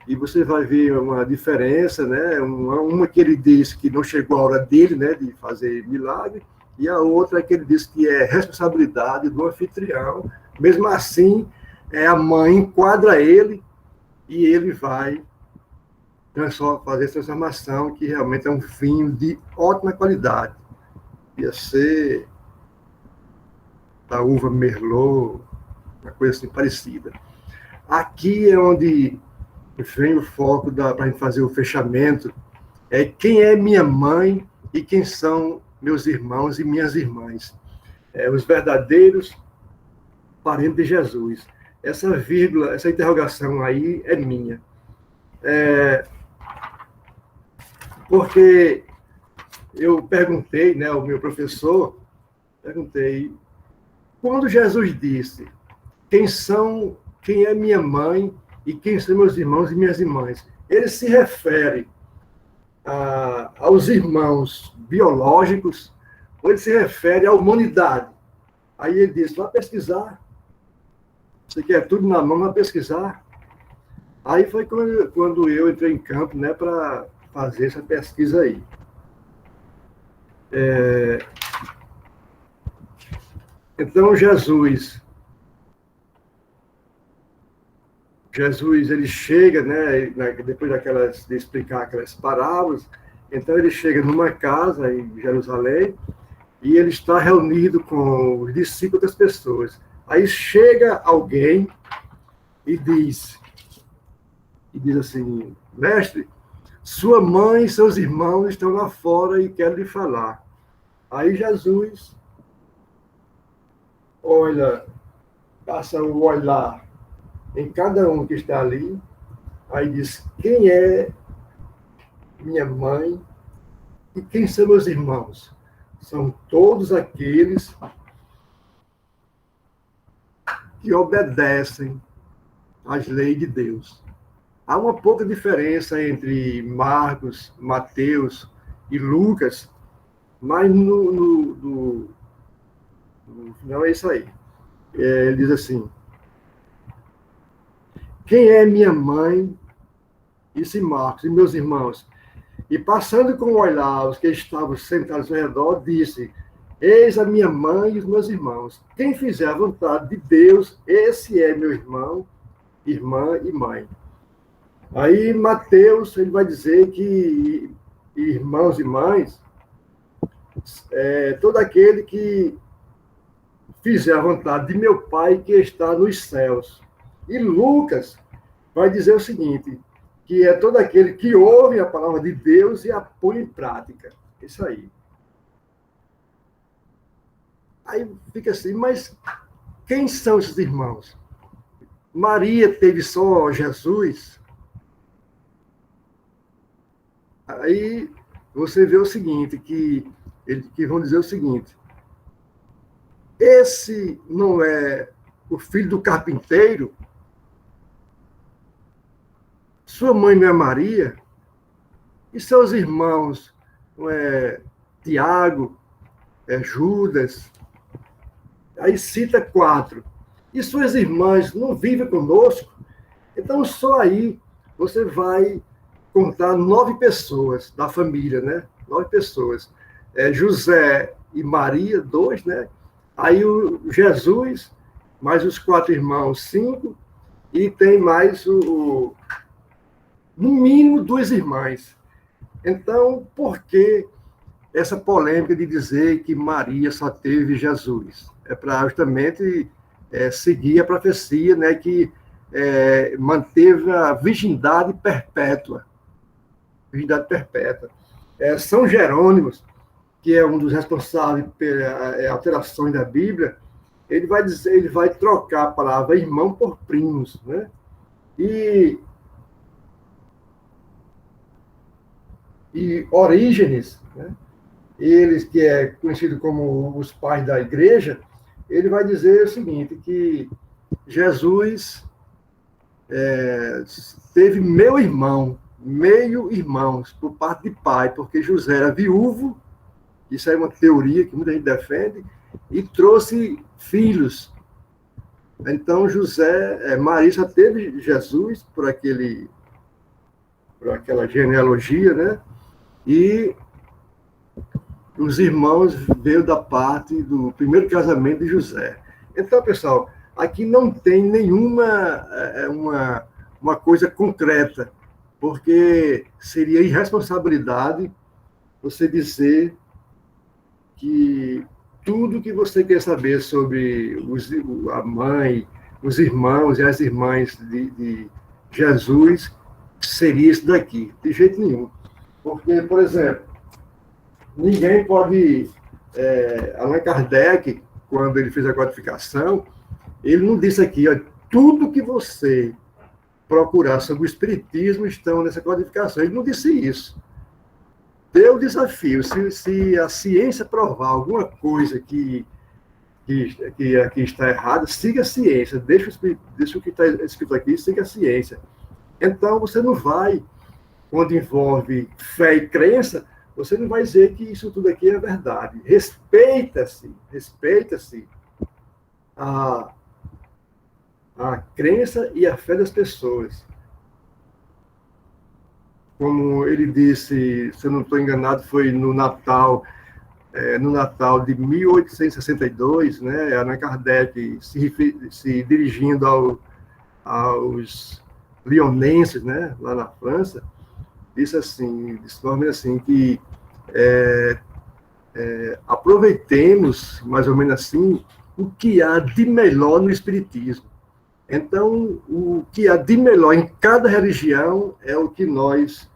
e você vai ver uma diferença, né? Uma que ele diz que não chegou a hora dele, né, de fazer milagre, e a outra que ele diz que é responsabilidade do anfitrião. Mesmo assim, a mãe enquadra ele e ele vai fazer essa transformação, que realmente é um vinho de ótima qualidade. Ia ser da uva Merlot, uma coisa assim parecida. Aqui é onde vem o foco para a gente fazer o fechamento, quem é minha mãe e quem são meus irmãos e minhas irmãs. Os verdadeiros parentes de Jesus. Essa vírgula, essa interrogação aí é minha. Porque eu perguntei, né, ao meu professor, quando Jesus disse, quem é minha mãe e quem são meus irmãos e minhas irmãs, ele se refere aos irmãos biológicos, ou ele se refere à humanidade? Aí ele disse, vai pesquisar. Você quer tudo na mão, vai pesquisar. Aí foi quando eu entrei em campo, né, para fazer essa pesquisa aí. Então, Jesus, ele chega, né, depois de explicar aquelas parábolas, então ele chega numa casa em Jerusalém e ele está reunido com os discípulos das pessoas. Aí chega alguém e diz assim, mestre, sua mãe e seus irmãos estão lá fora e querem lhe falar. Aí Jesus passa o olhar em cada um que está ali, aí diz, quem é minha mãe e quem são meus irmãos? São todos aqueles que obedecem às leis de Deus. Há uma pouca diferença entre Marcos, Mateus e Lucas, mas no final é isso aí. Ele diz assim, quem é minha mãe, disse Marcos, e meus irmãos? E passando com o olhar os que estavam sentados ao redor, disse, Eis a minha mãe e os meus irmãos. Quem fizer a vontade de Deus, esse é meu irmão, irmã e mãe. Aí Mateus, ele vai dizer que irmãos e mães é todo aquele que fizer a vontade de meu Pai que está nos céus. E Lucas vai dizer o seguinte, que é todo aquele que ouve a palavra de Deus e a põe em prática. Isso aí. Aí fica assim, mas quem são esses irmãos? Maria teve só Jesus? Aí você vê o seguinte, que vão dizer o seguinte, esse não é o filho do carpinteiro? Sua mãe não é Maria? E seus irmãos não é Tiago, é Judas? Aí cita 4. E suas irmãs não vivem conosco? Então, só aí você vai contar 9 pessoas da família, né? 9 pessoas. José e Maria, 2, né? Aí o Jesus, mais os 4 irmãos, 5, e tem mais no mínimo 2 irmãs. Então, por que essa polêmica de dizer que Maria só teve Jesus? É para justamente seguir a profecia, né, que manteve a virgindade perpétua. Virgindade perpétua. São Jerônimo, que é um dos responsáveis pelas alterações da Bíblia, ele vai trocar a palavra irmão por primos, né? E Orígenes, né? Eles que é conhecido como os pais da igreja, ele vai dizer o seguinte, que Jesus teve meio irmãos, por parte de pai, porque José era viúvo, isso é uma teoria que muita gente defende, e trouxe filhos. Então, Maria só teve Jesus por aquela genealogia, né? E os irmãos veio da parte do primeiro casamento de José. Então, pessoal, aqui não tem nenhuma uma coisa concreta, porque seria irresponsabilidade você dizer que tudo que você quer saber sobre a mãe, os irmãos e as irmãs de Jesus seria isso daqui, de jeito nenhum. Porque, por exemplo, ninguém pode... Allan Kardec, quando ele fez a codificação, ele não disse aqui, ó, tudo que você procurar sobre o Espiritismo estão nessa codificação. Ele não disse isso. Deu o desafio. Se a ciência provar alguma coisa que aqui está errada, siga a ciência. Deixa o que está escrito aqui, siga a ciência. Então, você não vai, quando envolve fé e crença, você não vai dizer que isso tudo aqui é verdade. Respeita-se a crença e a fé das pessoas. Como ele disse, se eu não estou enganado, foi no Natal de 1862, né, Allan Kardec se dirigindo aos lionenses, né, lá na França, disse assim, que aproveitemos, mais ou menos assim, o que há de melhor no Espiritismo. Então, o que há de melhor em cada religião é o que nós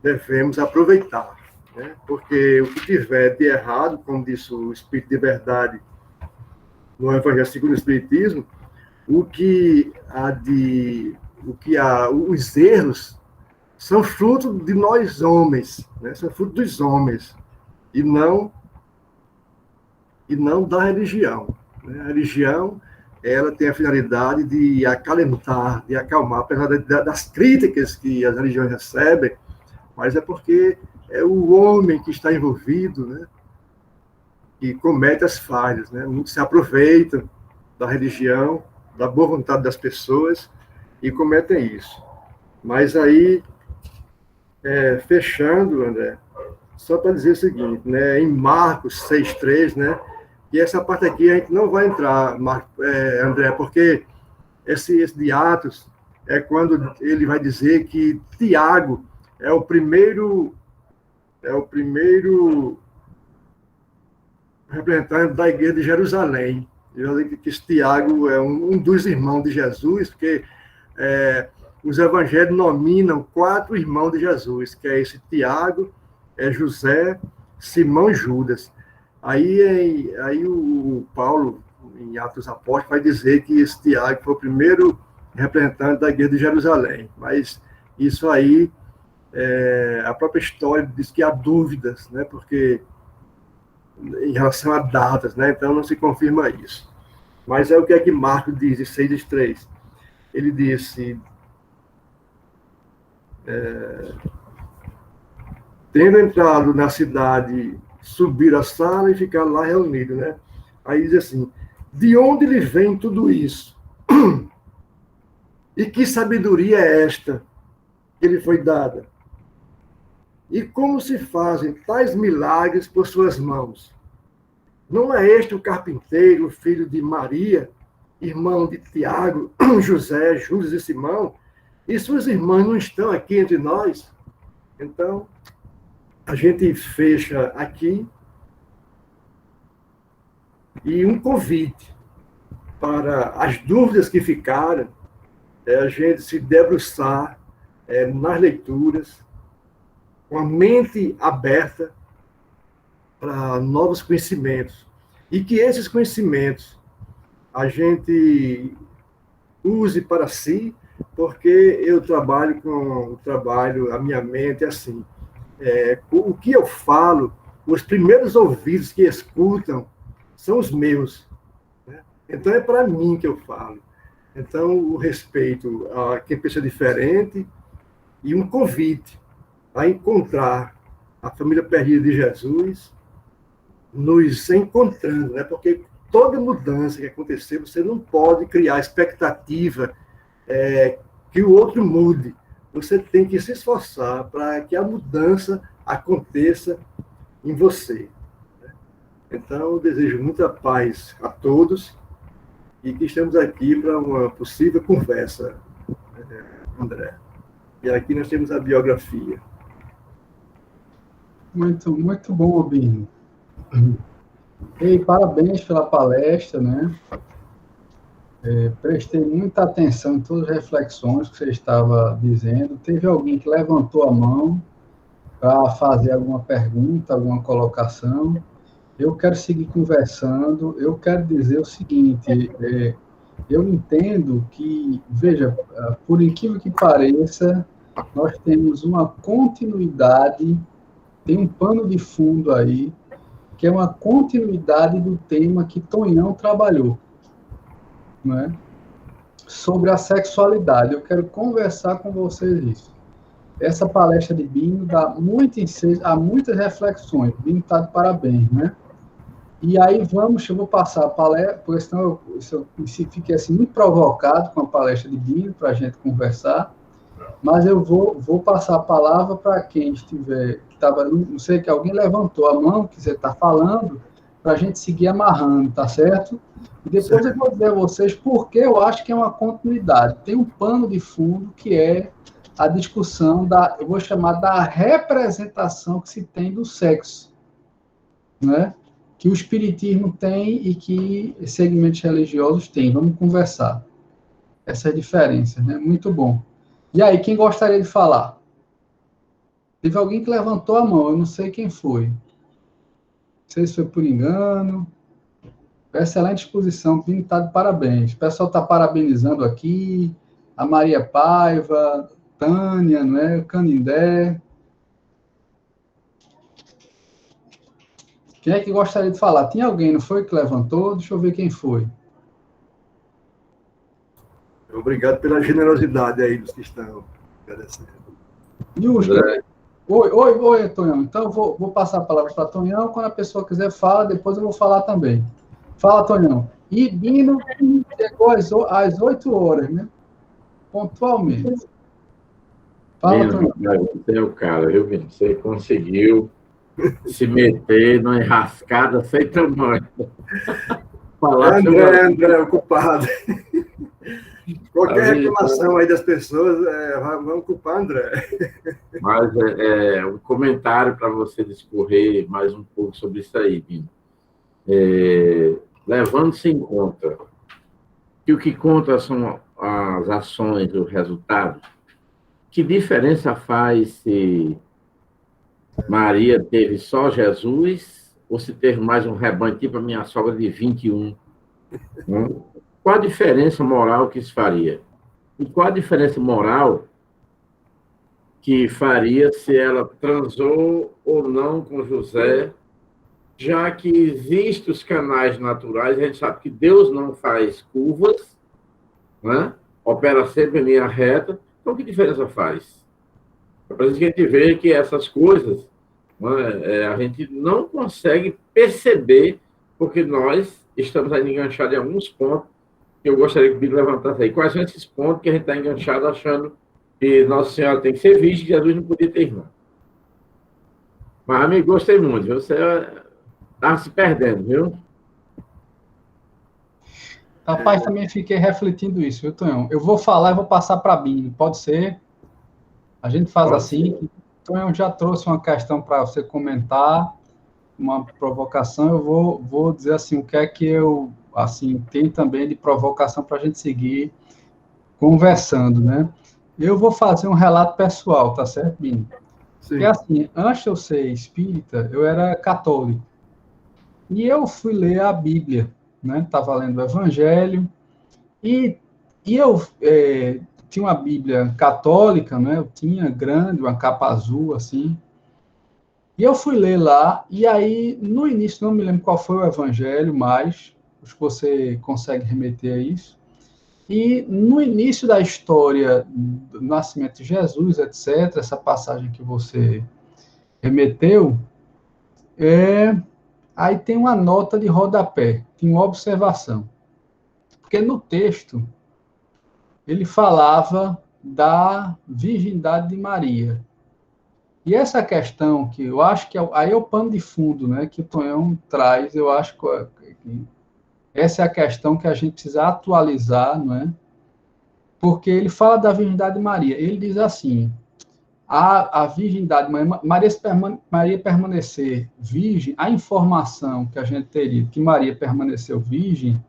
devemos aproveitar, né? Porque o que tiver de errado, como disse o Espírito de Verdade no Evangelho segundo o Espiritismo, os erros são fruto de nós homens, né? São fruto dos homens, e não da religião, né? A religião, ela tem a finalidade de acalentar, de acalmar, apesar das críticas que as religiões recebem, mas é porque é o homem que está envolvido, né, que comete as falhas, né? Muitos se aproveitam da religião, da boa vontade das pessoas e cometem isso. Mas aí, fechando, André, só para dizer o seguinte, né, em Marcos 6,3, né, e essa parte aqui a gente não vai entrar, André, porque esse de Atos é quando ele vai dizer que Tiago é o primeiro representante da igreja de Jerusalém. Eu digo que esse Tiago é um dos irmãos de Jesus, porque os evangelhos nominam 4 irmãos de Jesus, que é esse Tiago, José, Simão e Judas. Aí o Paulo, em Atos dos Apóstolos, vai dizer que esse Tiago foi o primeiro representante da igreja de Jerusalém. Mas isso aí, a própria história diz que há dúvidas, né? Porque em relação a datas, né? Então não se confirma isso. Mas é o que é que Marcos diz, em 6,3. Ele disse, tendo entrado na cidade, subir a sala e ficar lá reunido, né? Aí diz assim, de onde lhe vem tudo isso? E que sabedoria é esta que lhe foi dada? E como se fazem tais milagres por suas mãos? Não é este o carpinteiro, filho de Maria, irmão de Tiago, José, Judas e Simão? E suas irmãs não estão aqui entre nós? Então, a gente fecha aqui e um convite para as dúvidas que ficaram, a gente se debruçar nas leituras, com a mente aberta para novos conhecimentos. E que esses conhecimentos a gente use para si, porque eu trabalho a minha mente assim. O que eu falo, os primeiros ouvidos que escutam são os meus. Né? Então é para mim que eu falo. Então, o respeito a quem pensa diferente e um convite a encontrar a família perdida de Jesus, nos encontrando, né? Porque toda mudança que acontecer, você não pode criar expectativa que o outro mude. Você tem que se esforçar para que a mudança aconteça em você. Né? Então, eu desejo muita paz a todos e que estamos aqui para uma possível conversa, André. E aqui nós temos a biografia. Muito, muito bom, Albino. E parabéns pela palestra, né? Prestei muita atenção em todas as reflexões que você estava dizendo. Teve alguém que levantou a mão para fazer alguma pergunta, alguma colocação. Eu quero seguir conversando. Eu quero dizer o seguinte, eu entendo que, veja, por incrível que pareça, nós temos uma continuidade, tem um pano de fundo aí, que é uma continuidade do tema que Tonhão trabalhou, né? Sobre a sexualidade. Eu quero conversar com vocês isso. Essa palestra de Bino dá muito ensejo, há muitas reflexões. Bino está de parabéns, né? E aí eu vou passar a palestra, porque senão eu fiquei assim, muito provocado com a palestra de Bino, para a gente conversar, mas eu vou passar a palavra para quem estiver, que estava, não sei, que alguém levantou a mão, que você está falando, para a gente seguir amarrando, tá certo? E depois eu vou dizer a vocês por que eu acho que é uma continuidade. Tem um pano de fundo que é a discussão eu vou chamar da representação que se tem do sexo, né? Que o espiritismo tem e que segmentos religiosos têm. Vamos conversar. Essa é a diferença, né? Muito bom. E aí, quem gostaria de falar? Teve alguém que levantou a mão, eu não sei quem foi. Não sei se foi por engano. Excelente exposição, Pino está de parabéns. O pessoal está parabenizando aqui, a Maria Paiva, Tânia, né? Canindé. Quem é que gostaria de falar? Tinha alguém, não foi, que levantou? Deixa eu ver quem foi. Obrigado pela generosidade aí dos que estão agradecendo. Justo. Oi, Tonhão. Então, eu vou passar a palavra para Tonhão. Quando a pessoa quiser, fala. Depois eu vou falar também. Fala, Tonhão. E Bino chegou às 8 horas, né? Pontualmente. Fala, Tonhão. Você é o cara, viu, Bino? Você conseguiu se meter numa enrascada sem tamanho. Falar André, ocupado. Qualquer reclamação aí das pessoas, vamos culpar André. Mas um comentário para você discorrer mais um pouco sobre isso aí, Bino. Levando-se em conta que o que conta são as ações, o resultado, que diferença faz se Maria teve só Jesus ou se teve mais um rebanho, tipo a minha sogra de 21? Né? Qual a diferença moral que isso faria? E qual a diferença moral que faria se ela transou ou não com José, já que existem os canais naturais, a gente sabe que Deus não faz curvas, né? Opera sempre em linha reta, então que diferença faz? É para isso que a gente vê que essas coisas, né, a gente não consegue perceber, porque nós estamos ainda enganchados em alguns pontos que eu gostaria que o Bino levantasse aí. Quais são esses pontos que a gente está enganchado achando que Nossa Senhora tem que ser virgem e Jesus não podia ter irmão? Mas, amigo, gostei muito, viu? Você está se perdendo, viu? Rapaz, também fiquei refletindo isso, viu, Tonhão? Eu vou falar e vou passar para Bino, pode ser? A gente faz Pode assim. ser. Tonhão já trouxe uma questão para você comentar, uma provocação. Eu vou dizer assim, o que é que eu assim tenho também de provocação para a gente seguir conversando, né? Eu vou fazer um relato pessoal, tá certo, Bino? Sim. E assim, antes de eu ser espírita, eu era católico. E eu fui ler a Bíblia, né? Estava lendo o Evangelho, e eu tinha uma Bíblia católica, né? Eu tinha grande, uma capa azul, assim. E eu fui ler lá, e aí, no início, não me lembro qual foi o Evangelho, mas acho que você consegue remeter a isso. E no início da história do nascimento de Jesus, etc., essa passagem que você remeteu, aí tem uma nota de rodapé, tem uma observação. Porque no texto, ele falava da virgindade de Maria. E essa questão que eu acho que aí é o pano de fundo, né, que o Tonhão traz, eu acho que essa é a questão que a gente precisa atualizar, não é? Porque ele fala da virgindade de Maria. Ele diz assim, a virgindade, Maria permanecer virgem, a informação que a gente teria que Maria permaneceu virgem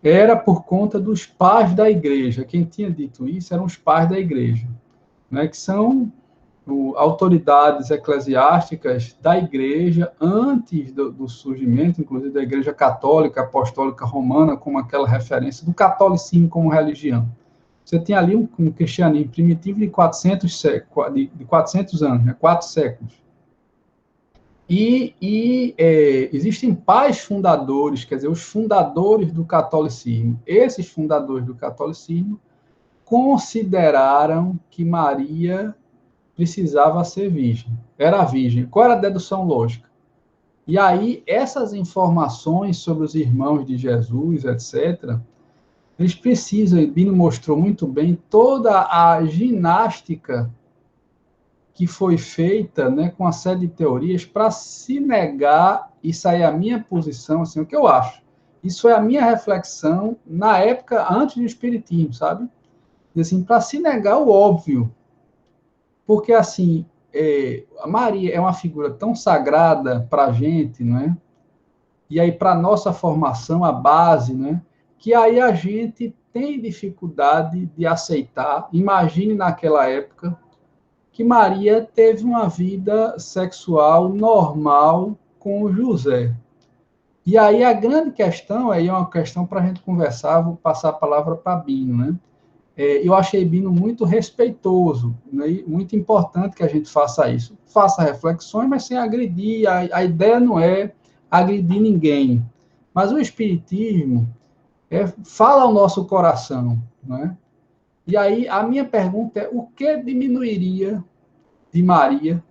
era por conta dos pais da igreja. Quem tinha dito isso eram os pais da igreja, né, que são autoridades eclesiásticas da igreja antes do surgimento, inclusive da igreja católica, apostólica romana, como aquela referência do catolicismo como religião. Você tem ali um cristianismo primitivo de 400 anos, né? 4 séculos. Existem pais fundadores, quer dizer, os fundadores do catolicismo. Esses fundadores do catolicismo consideraram que Maria precisava ser virgem. Era virgem. Qual era a dedução lógica? E aí, essas informações sobre os irmãos de Jesus, etc., eles precisam, e Bino mostrou muito bem, toda a ginástica que foi feita, né, com uma série de teorias para se negar, isso aí é a minha posição, assim, o que eu acho. Isso é a minha reflexão na época antes do Espiritismo, sabe? E, assim, para se negar o óbvio. Porque, assim, a Maria é uma figura tão sagrada para a gente, não é? E aí, para a nossa formação, a base, né? Que aí a gente tem dificuldade de aceitar. Imagine naquela época que Maria teve uma vida sexual normal com José. E aí a grande questão, aí é uma questão para a gente conversar, vou passar a palavra para Bino, né? Eu achei Bino muito respeitoso, né? Muito importante que a gente faça isso. Faça reflexões, mas sem agredir. A ideia não é agredir ninguém. Mas o Espiritismo fala ao nosso coração, né? E aí a minha pergunta é, o que diminuiria de Maria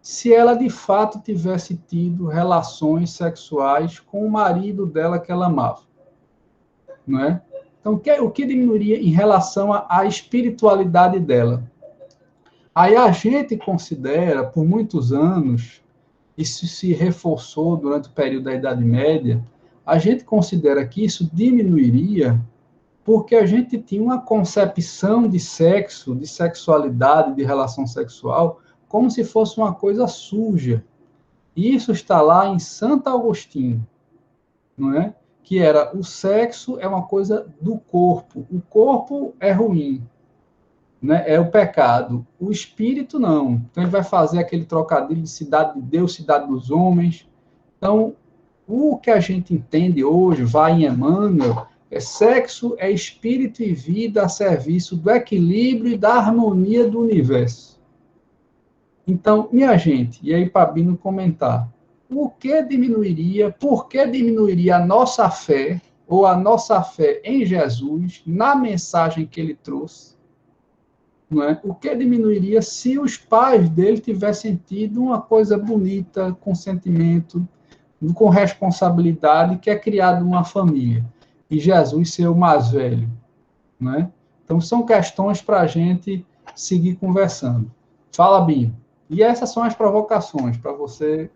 se ela de fato tivesse tido relações sexuais com o marido dela que ela amava? Não é? Então, o que diminuiria em relação à espiritualidade dela? Aí a gente considera, por muitos anos, isso se reforçou durante o período da Idade Média, a gente considera que isso diminuiria porque a gente tinha uma concepção de sexo, de sexualidade, de relação sexual, como se fosse uma coisa suja. E isso está lá em Santo Agostinho, não é? Que era o sexo é uma coisa do corpo. O corpo é ruim, né? É o pecado. O espírito não. Então ele vai fazer aquele trocadilho de cidade de Deus, cidade dos homens. Então, o que a gente entende hoje, vai em Emmanuel, é sexo é espírito e vida a serviço do equilíbrio e da harmonia do universo. Então, minha gente, e aí Pabino comentar, por que diminuiria a nossa fé, ou a nossa fé em Jesus, na mensagem que ele trouxe, não é? O que diminuiria se os pais dele tivessem tido uma coisa bonita, com sentimento, com responsabilidade, que é criado uma família, e Jesus ser o mais velho, né? Então, são questões para a gente seguir conversando. Fala, Binho. E essas são as provocações para você.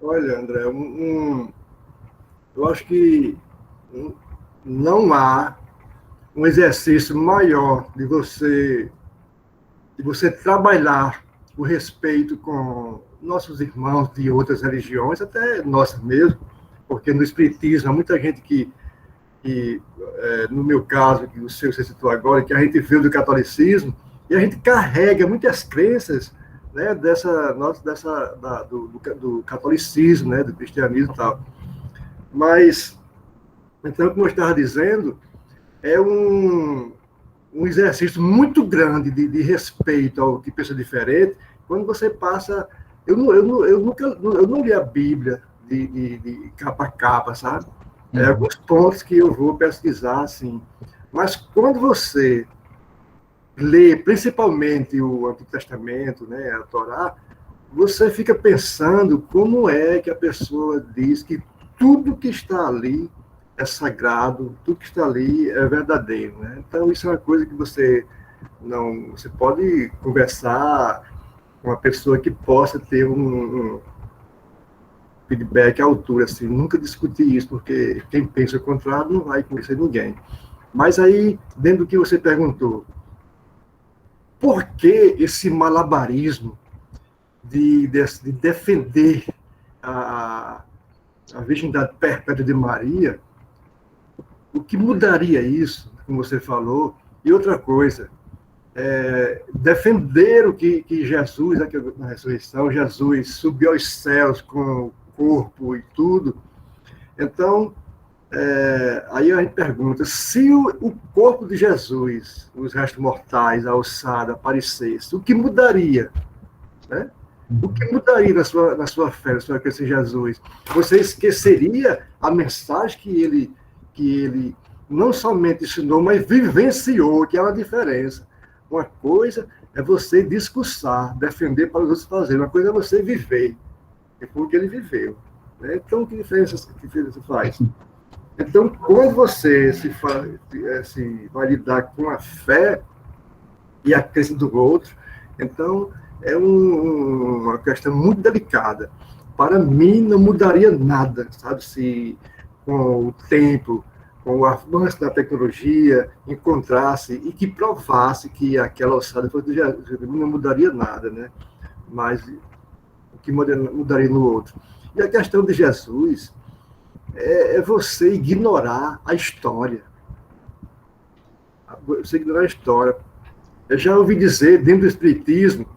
Olha, André, eu acho que não há um exercício maior de você trabalhar o respeito com nossos irmãos de outras religiões, até nossas mesmo, porque no Espiritismo há muita gente que no meu caso, que o seu você citou agora, que a gente veio do catolicismo, e a gente carrega muitas crenças, né, do catolicismo, né, do cristianismo e tal. Mas, então, como eu estava dizendo, é um exercício muito grande de respeito ao que pensa diferente, quando você passa... Eu não li a Bíblia de capa a capa, sabe? Alguns pontos que eu vou pesquisar, assim. Mas quando você lê, principalmente o Antigo Testamento, né, a Torá, você fica pensando como é que a pessoa diz que tudo que está ali é sagrado, tudo que está ali é verdadeiro, né? Então, isso é uma coisa que você pode conversar com uma pessoa que possa ter um feedback à altura, assim, nunca discutir isso, porque quem pensa o contrário não vai conhecer ninguém. Mas aí, dentro do que você perguntou, por que esse malabarismo de defender a virgindade perpétua de Maria? O que mudaria isso, como você falou? E outra coisa, defender o que Jesus, na ressurreição, Jesus subiu aos céus com o corpo e tudo. Então, aí a gente pergunta, se o corpo de Jesus, os restos mortais, a ossada, aparecesse, o que mudaria? Né? O que mudaria na sua fé, na sua crença em Jesus? Você esqueceria a mensagem que ele não somente ensinou, mas vivenciou, que é uma diferença. Uma coisa é você discursar, defender para os outros fazerem. Uma coisa é você viver, que foi o que ele viveu. Né? Então, que diferença faz? Então, quando você vai lidar com a fé e a crença do outro, então é uma questão muito delicada. Para mim, não mudaria nada, sabe? Se com o tempo, com o avanço da tecnologia, encontrasse e que provasse que aquela ossada foi de Jesus, não mudaria nada, né? Mas o que mudaria no outro. E a questão de Jesus é você ignorar a história. Você ignorar a história. Eu já ouvi dizer, dentro do Espiritismo,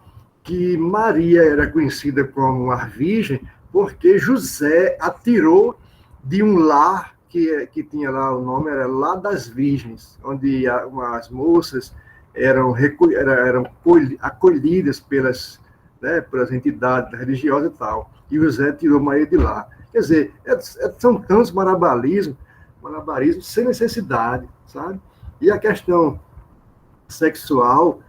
que Maria era conhecida como a Virgem porque José a tirou de um lar que tinha lá, o nome era Lar das Virgens, onde as moças eram acolhidas pelas entidades religiosas e tal. E José tirou Maria de lá. Quer dizer, são tantos malabarismos sem necessidade, sabe? E a questão sexual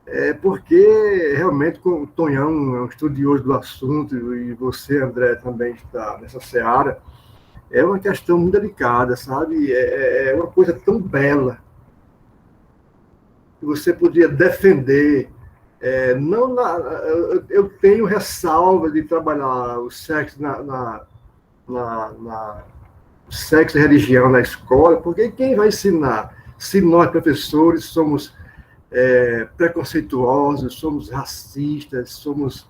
é porque, realmente, o Tonhão é um estudioso do assunto, e você, André, também está nessa seara, é uma questão muito delicada, sabe? É uma coisa tão bela que você podia defender Eu tenho ressalva de trabalhar o sexo sexo e religião na escola, porque quem vai ensinar? Se nós, professores, somos preconceituosos, somos racistas, somos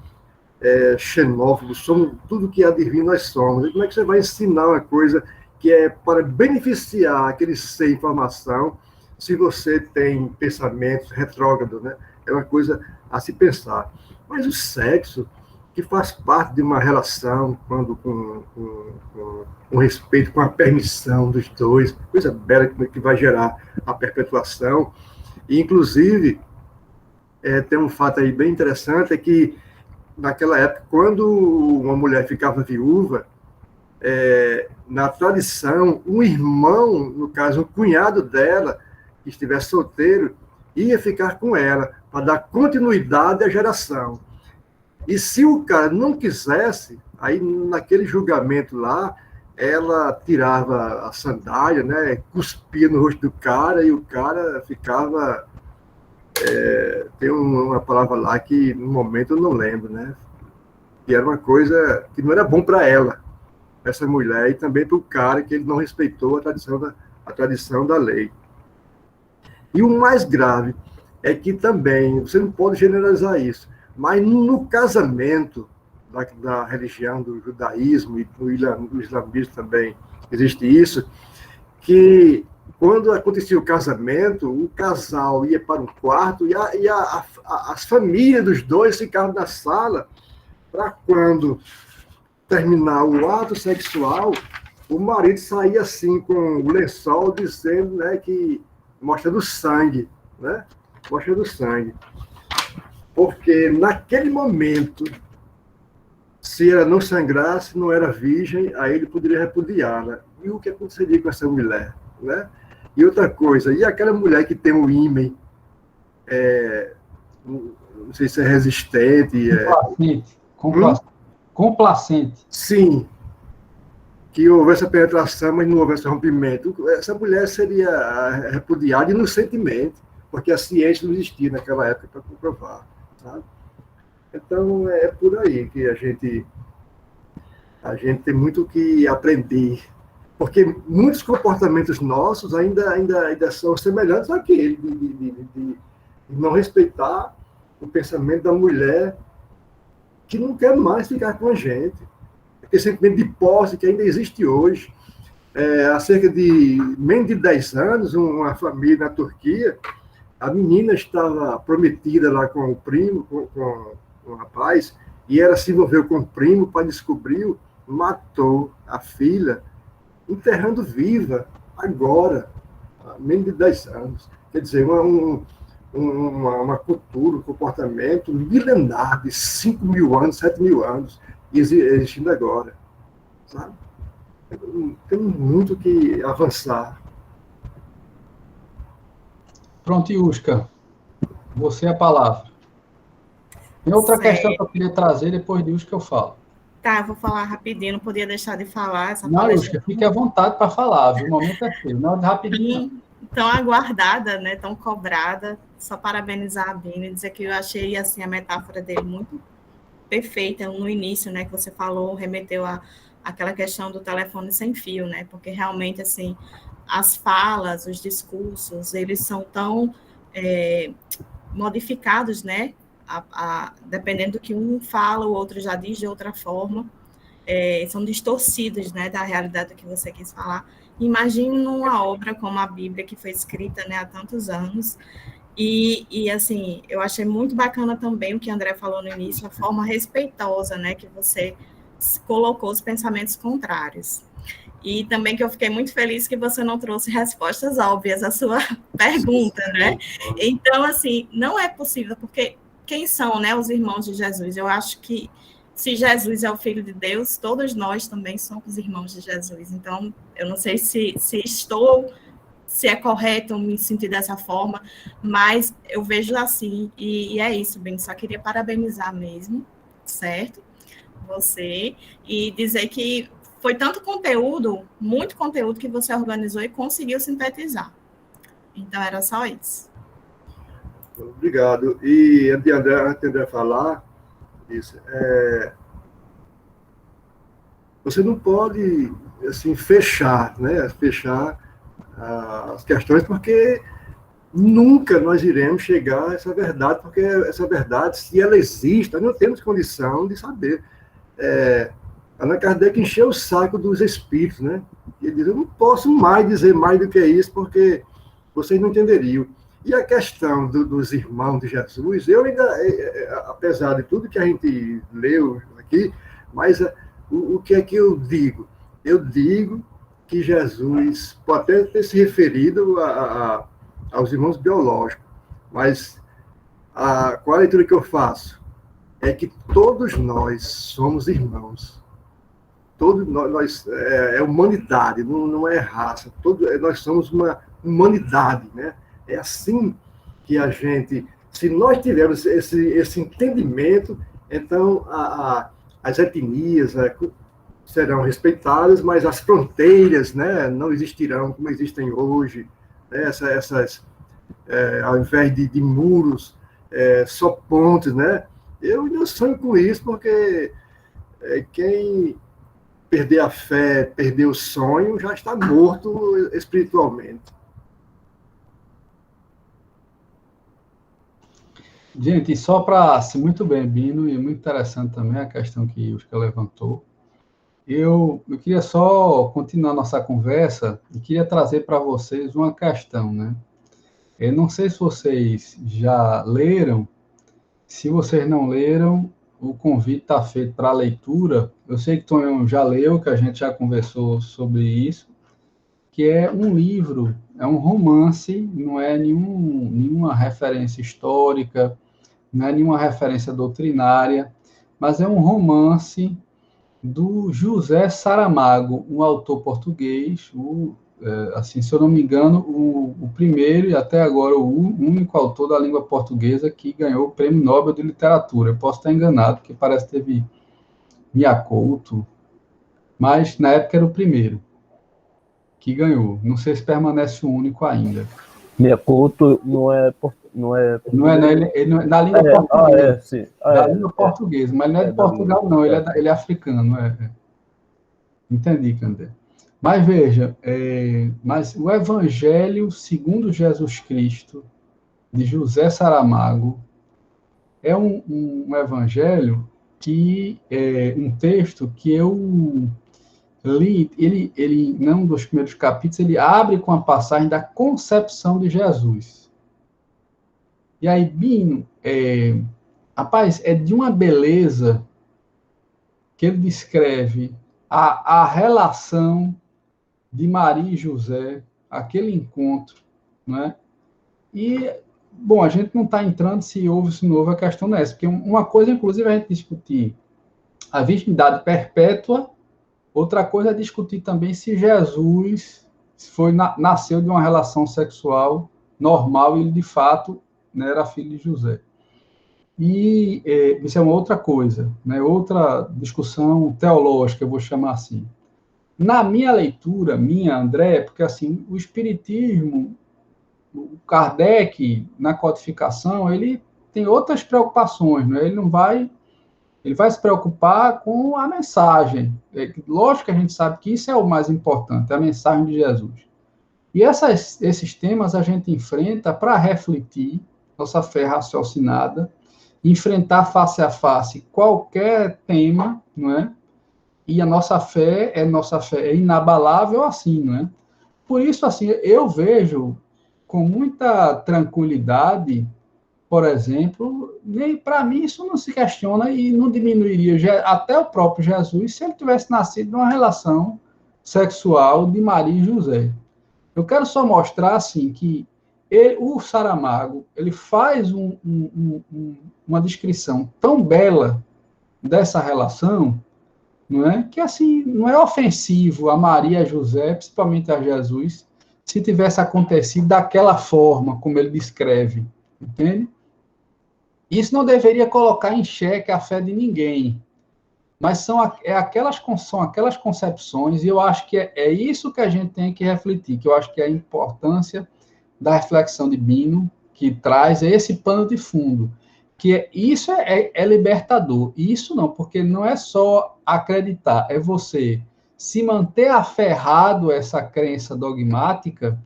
xenófobos, somos tudo que há de vir, nós somos. E como é que você vai ensinar uma coisa que é para beneficiar aquele ser em formação, se você tem pensamentos retrógrados, né? É uma coisa a se pensar. Mas o sexo, que faz parte de uma relação, quando com respeito, com a permissão dos dois, coisa bela que vai gerar a perpetuação. E, inclusive, tem um fato aí bem interessante, é que, naquela época, quando uma mulher ficava viúva, na tradição, um irmão, no caso, um cunhado dela, que estivesse solteiro, ia ficar com ela, para dar continuidade à geração. E se o cara não quisesse, aí naquele julgamento lá, ela tirava a sandália, né, cuspia no rosto do cara, e o cara ficava... tem uma palavra lá que, no momento, eu não lembro, né? Que era uma coisa que não era bom para ela, essa mulher, e também para o cara, que ele não respeitou a tradição da lei. E o mais grave é que também, você não pode generalizar isso, mas no casamento da religião, do judaísmo e do islamismo também existe isso, que quando acontecia o casamento, o casal ia para um quarto e as famílias dos dois ficavam na sala para quando terminar o ato sexual, o marido saía assim com o lençol dizendo, né, que mostrando sangue, né? Mostrando sangue. Porque naquele momento, se ela não sangrasse, não era virgem, aí ele poderia repudiá-la. E o que aconteceria com essa mulher, né? E outra coisa, e aquela mulher que tem um ímen, não sei se é resistente... Complacente. Sim, que houvesse a penetração, mas não houvesse rompimento. Essa mulher seria repudiada inocentemente, porque a ciência não existia naquela época para comprovar, sabe? Então, é por aí que a gente tem muito que aprender, porque muitos comportamentos nossos ainda são semelhantes àquele de não respeitar o pensamento da mulher que não quer mais ficar com a gente. Aquele sentimento de posse que ainda existe hoje. Há cerca de menos de 10 anos, uma família na Turquia, a menina estava prometida lá com o primo, com o rapaz, e ela se envolveu com o primo, para descobrir, matou a filha, enterrando viva, agora, há menos de 10 anos. Quer dizer, uma cultura, um comportamento milenar de 5 mil anos, 7 mil anos, existindo agora, sabe? Temos muito que avançar. Pronto, Iushka, você é a palavra. Tem outra questão que eu queria trazer, depois de Iushka eu falo. Tá, eu vou falar rapidinho, não podia deixar de falar. Essa não, Iushka, fique à vontade para falar, viu? O momento é seu, não é rapidinho. Tão aguardada, né, tão cobrada, só parabenizar a Bina e dizer que eu achei assim, a metáfora dele muito perfeita no início, né, que você falou, remeteu àquela questão do telefone sem fio, né, porque realmente, assim, as falas, os discursos, eles são tão modificados, né, dependendo do que um fala, o outro já diz de outra forma, são distorcidos, né, da realidade do que você quis falar. Imagine numa obra como a Bíblia, que foi escrita, né, há tantos anos, e assim, eu achei muito bacana também o que André falou no início, a forma respeitosa, né, que você colocou os pensamentos contrários. E também que eu fiquei muito feliz que você não trouxe respostas óbvias à sua pergunta, né? Então, assim, não é possível, porque quem são, né, os irmãos de Jesus? Eu acho que se Jesus é o Filho de Deus, todos nós também somos irmãos de Jesus. Então, eu não sei se é correto me sentir dessa forma, mas eu vejo assim, e é isso, bem, só queria parabenizar mesmo, certo? Você, e dizer que foi tanto conteúdo, muito conteúdo que você organizou e conseguiu sintetizar. Então, era só isso. Obrigado. E antes de André falar, isso, você não pode assim fechar, né? Fechar as questões, porque nunca nós iremos chegar a essa verdade, porque essa verdade, se ela existe, nós não temos condição de saber. Allan Kardec encheu o saco dos espíritos, né? Ele diz, eu não posso mais dizer mais do que isso, porque vocês não entenderiam. E a questão dos irmãos de Jesus, eu ainda, apesar de tudo que a gente leu aqui, mas o que é que eu digo? Eu digo que Jesus pode até ter se referido aos irmãos biológicos, mas qual a leitura que eu faço? É que todos nós somos irmãos. Todos nós é humanidade, não é raça. Nós somos uma humanidade, né? É assim que a gente, se nós tivermos esse entendimento, então as etnias serão respeitadas, mas as fronteiras, né, não existirão como existem hoje, né? Ao invés de muros, só pontes, né? Eu ainda sonho com isso, porque quem perder a fé, perder o sonho, já está morto espiritualmente. Gente, e só para ser muito bem, Bino, e muito interessante também a questão que o Oscar levantou, eu queria só continuar nossa conversa e queria trazer para vocês uma questão, né? Eu não sei se vocês já leram, se vocês não leram, o convite está feito para a leitura. Eu sei que Tonhão já leu, que a gente já conversou sobre isso, que é um livro, é um romance, não é nenhuma referência histórica, não é nenhuma referência doutrinária, mas é um romance do José Saramago, um autor português, assim, se eu não me engano, o primeiro e até agora o único autor da língua portuguesa que ganhou o Prêmio Nobel de Literatura. Eu posso estar enganado, porque parece que teve Mia Couto, mas na época era o primeiro que ganhou. Não sei se permanece o único ainda. Mia Couto não é não, ele não é na língua portuguesa. Sim. Da língua portuguesa, mas não é de Portugal, não, ele é africano. Entendi, Candé. Mas veja, mas o Evangelho segundo Jesus Cristo, de José Saramago, é um evangelho que é um texto que eu li, ele, num dos primeiros capítulos, ele abre com a passagem da concepção de Jesus. E aí, Bino, rapaz, é de uma beleza que ele descreve a relação de Maria e José, aquele encontro, né? E, bom, a gente não está entrando se houve ou se não houve, a questão não é essa, porque uma coisa, inclusive, a gente discutir a virgindade perpétua, outra coisa é discutir também se Jesus nasceu de uma relação sexual normal e ele, de fato, né, era filho de José. E isso é uma outra coisa, né, outra discussão teológica, eu vou chamar assim. Na minha leitura, André, porque assim, o Espiritismo, o Kardec, na codificação, ele tem outras preocupações, né? Ele vai se preocupar com a mensagem. Lógico que a gente sabe que isso é o mais importante, a mensagem de Jesus. E esses temas a gente enfrenta para refletir, nossa fé raciocinada, enfrentar face a face qualquer tema, não é? E a nossa fé é inabalável assim, não é? Por isso, assim, eu vejo com muita tranquilidade, por exemplo, para mim isso não se questiona e não diminuiria até o próprio Jesus se ele tivesse nascido de uma relação sexual de Maria e José. Eu quero só mostrar, assim, que o Saramago, ele faz uma descrição tão bela dessa relação, não é? Que, assim, não é ofensivo a Maria e a José, principalmente a Jesus, se tivesse acontecido daquela forma, como ele descreve, entende? Isso não deveria colocar em xeque a fé de ninguém, mas são aquelas concepções, e eu acho que é isso que a gente tem que refletir, que eu acho que é a importância da reflexão de Bino, que traz é esse pano de fundo, que isso é libertador. E isso não, porque não é só acreditar, é você se manter aferrado a essa crença dogmática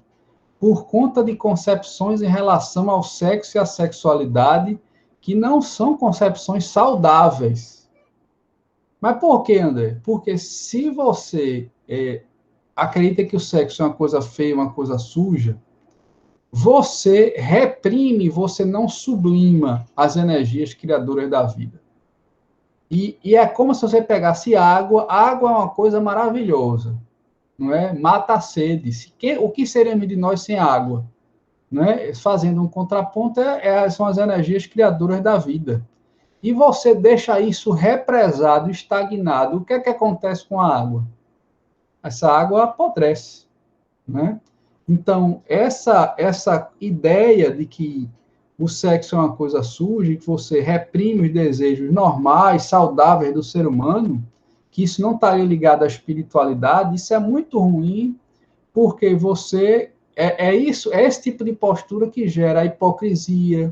por conta de concepções em relação ao sexo e à sexualidade que não são concepções saudáveis. Mas por quê, André? Porque se você acredita que o sexo é uma coisa feia, uma coisa suja, você reprime, você não sublima as energias criadoras da vida. E é como se você pegasse água. Água é uma coisa maravilhosa, não é? Mata a sede. O que seríamos de nós sem água? Não é? Fazendo um contraponto, são as energias criadoras da vida. E você deixa isso represado, estagnado. O que é que acontece com a água? Essa água apodrece, né? Então, essa ideia de que o sexo é uma coisa suja, que você reprime os desejos normais, saudáveis do ser humano, que isso não estaria ligado à espiritualidade, isso é muito ruim, porque você é esse tipo de postura que gera a hipocrisia,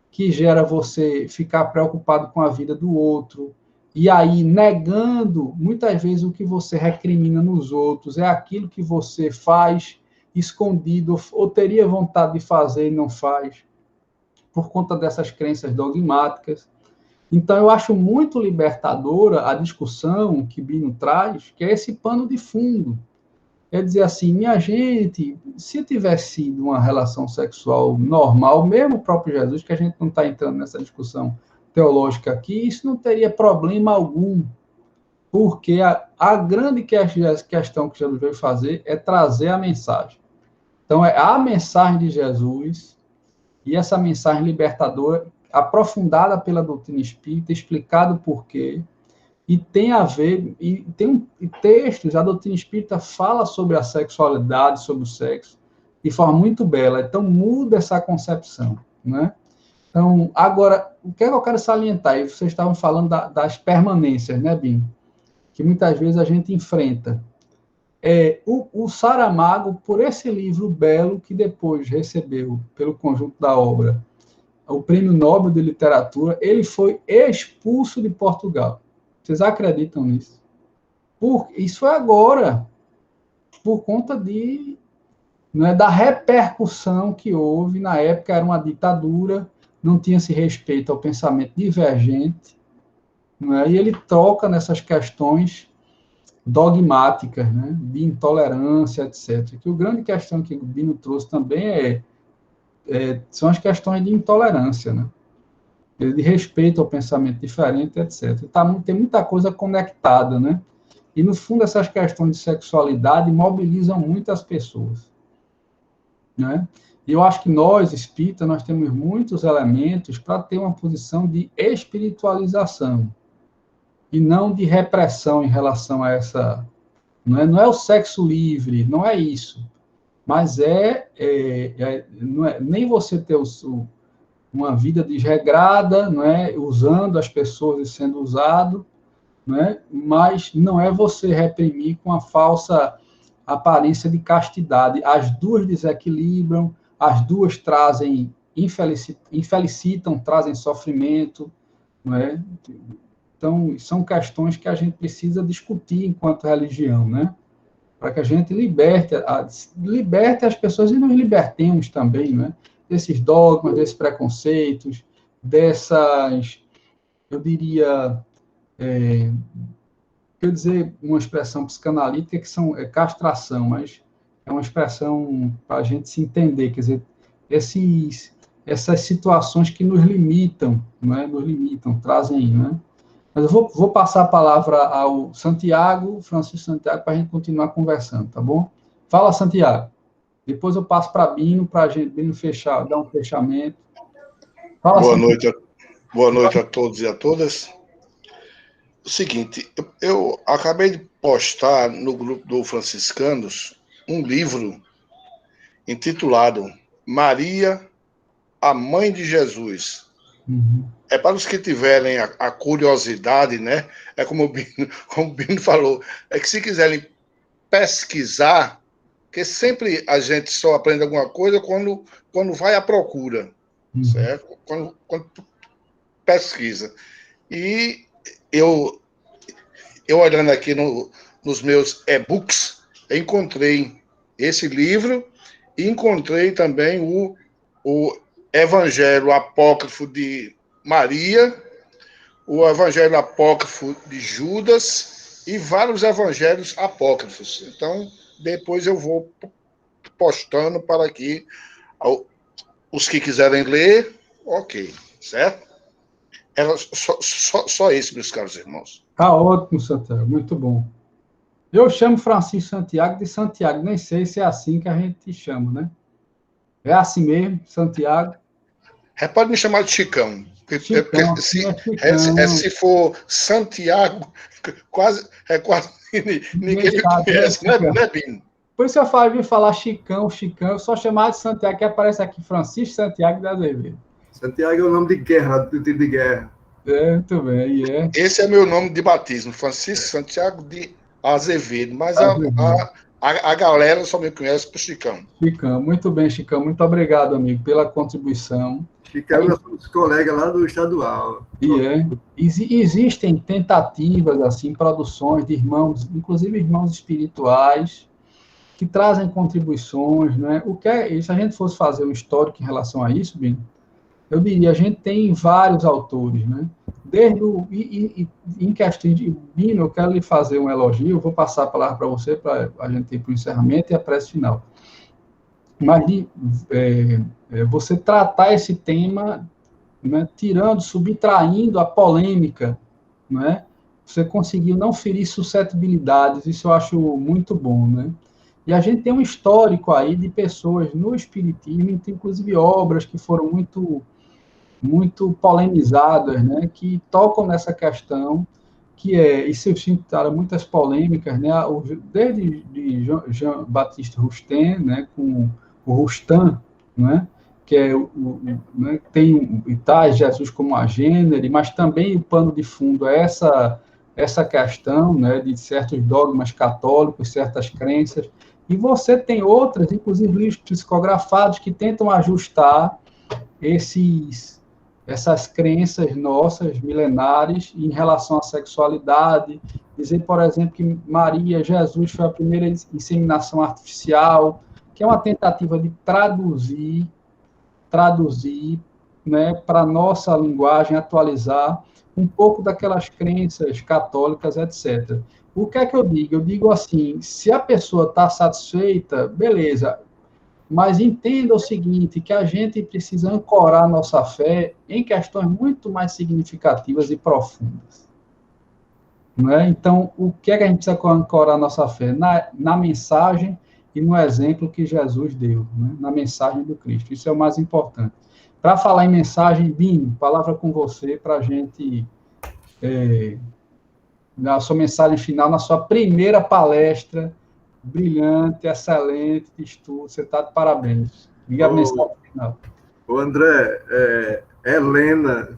que gera você ficar preocupado com a vida do outro, e aí negando, muitas vezes, o que você recrimina nos outros, é aquilo que você faz escondido, ou teria vontade de fazer e não faz, por conta dessas crenças dogmáticas. Então, eu acho muito libertadora a discussão que Bino traz, que é esse pano de fundo. É dizer assim, minha gente, se tivesse sido uma relação sexual normal, mesmo o próprio Jesus, que a gente não está entrando nessa discussão teológica aqui, isso não teria problema algum, porque a grande questão que Jesus veio fazer é trazer a mensagem. Então, é a mensagem de Jesus, e essa mensagem libertadora, aprofundada pela doutrina espírita, explicado o porquê, e tem a ver, e tem textos, a doutrina espírita fala sobre a sexualidade, sobre o sexo, de forma muito bela. Então, muda essa concepção, né? Então, agora, o que é que eu quero salientar? E vocês estavam falando das permanências, né, Bim? Que muitas vezes a gente enfrenta. O Saramago, por esse livro belo, que depois recebeu, pelo conjunto da obra, o Prêmio Nobel de Literatura, ele foi expulso de Portugal. Vocês acreditam nisso? Isso foi agora, por conta da repercussão que houve. Na época era uma ditadura, não tinha esse respeito ao pensamento divergente, não é? E ele troca nessas questões dogmáticas, né, de intolerância, etc. Que a grande questão que o Bino trouxe também são as questões de intolerância, né? De respeito ao pensamento diferente, etc. Tem muita coisa conectada, né? E, no fundo, essas questões de sexualidade mobilizam muitas pessoas, né? E eu acho que nós, espíritas, nós temos muitos elementos para ter uma posição de espiritualização e não de repressão em relação a essa... Não é o sexo livre, não é isso. Mas não é nem você ter uma vida desregrada, não é? Usando as pessoas e sendo usado, não é? Mas não é você reprimir com a falsa aparência de castidade. As duas desequilibram, as duas trazem, infelicitam, trazem sofrimento, não é? Então, são questões que a gente precisa discutir enquanto religião, né? Para que a gente liberte as pessoas e nos libertemos também, né? Desses dogmas, desses preconceitos, eu diria, quer dizer, uma expressão psicanalítica que são castração, mas é uma expressão para a gente se entender, quer dizer, essas situações que nos limitam, não é? Nos limitam, trazem, né? Mas eu vou passar a palavra ao Francisco Santiago, para a gente continuar conversando, tá bom? Fala, Santiago. Depois eu passo para Bino fechar, dar um fechamento. Fala, boa noite a todos e a todas. O seguinte, eu acabei de postar no grupo do Franciscanos um livro intitulado Maria, a Mãe de Jesus. Uhum. É para os que tiverem a curiosidade, né? Como o Bino falou, é que se quiserem pesquisar, Porque sempre a gente só aprende alguma coisa quando vai à procura, certo? Quando pesquisa. E eu olhando aqui nos meus e-books, encontrei esse livro e encontrei também o Evangelho Apócrifo de Maria, o Evangelho Apócrifo de Judas e vários evangelhos apócrifos. Então, depois eu vou postando para que os que quiserem ler, ok, certo? Era só isso, meus caros irmãos. Tá ótimo, Santiago, muito bom. Eu chamo Francisco Santiago de Santiago, nem sei se é assim que a gente chama, né? É assim mesmo, Santiago? Pode me chamar de Chicão. Chicão, Se for Santiago, quase ninguém me conhece, né, Bino? Por isso eu vim falar Chicão, eu só chamar de Santiago, que aparece aqui Francisco Santiago de Azevedo. Santiago é o nome de guerra, do tiro de guerra. Muito bem, é. Esse é meu nome de batismo, Francisco Santiago de Azevedo, mas a galera só me conhece por Chicão. Chicão, muito bem, Chicão, muito obrigado, amigo, pela contribuição. Chicão, nós somos colegas lá do estadual. Existem tentativas, assim, produções de irmãos, inclusive irmãos espirituais, que trazem contribuições, né? Se a gente fosse fazer um histórico em relação a isso, Bino, eu diria, a gente tem vários autores, né? Em questão de Bino, eu quero lhe fazer um elogio, eu vou passar a palavra para você, para a gente ir para o encerramento e a prece final. Mas você tratar esse tema, né, subtraindo a polêmica, né? Você conseguiu não ferir suscetibilidades, isso eu acho muito bom, né? E a gente tem um histórico aí de pessoas no espiritismo, inclusive obras que foram muito polemizadas, né, que tocam nessa questão, e suscitaram muitas polêmicas, né, desde Jean-Baptiste Rustin, né, com o Rustin, né, que né, tem tais Jesus como a gênero, mas também o pano de fundo é essa questão, né, de certos dogmas católicos, certas crenças, e você tem outras, inclusive livros psicografados, que tentam ajustar essas crenças nossas, milenares, em relação à sexualidade, dizer, por exemplo, que Jesus foi a primeira inseminação artificial, que é uma tentativa de traduzir, né, para a nossa linguagem, atualizar um pouco daquelas crenças católicas, etc. O que é que eu digo? Eu digo assim, se a pessoa está satisfeita, beleza, mas entenda o seguinte, que a gente precisa ancorar nossa fé em questões muito mais significativas e profundas. Não é? Então, o que é que a gente precisa ancorar nossa fé? Na mensagem e no exemplo que Jesus deu, né? Na mensagem do Cristo. Isso é o mais importante. Para falar em mensagem, Bino, palavra com você para a gente dar a sua mensagem final na sua primeira palestra brilhante, excelente de estudo. Você está de parabéns. Diga a mensagem final. O André, Helena,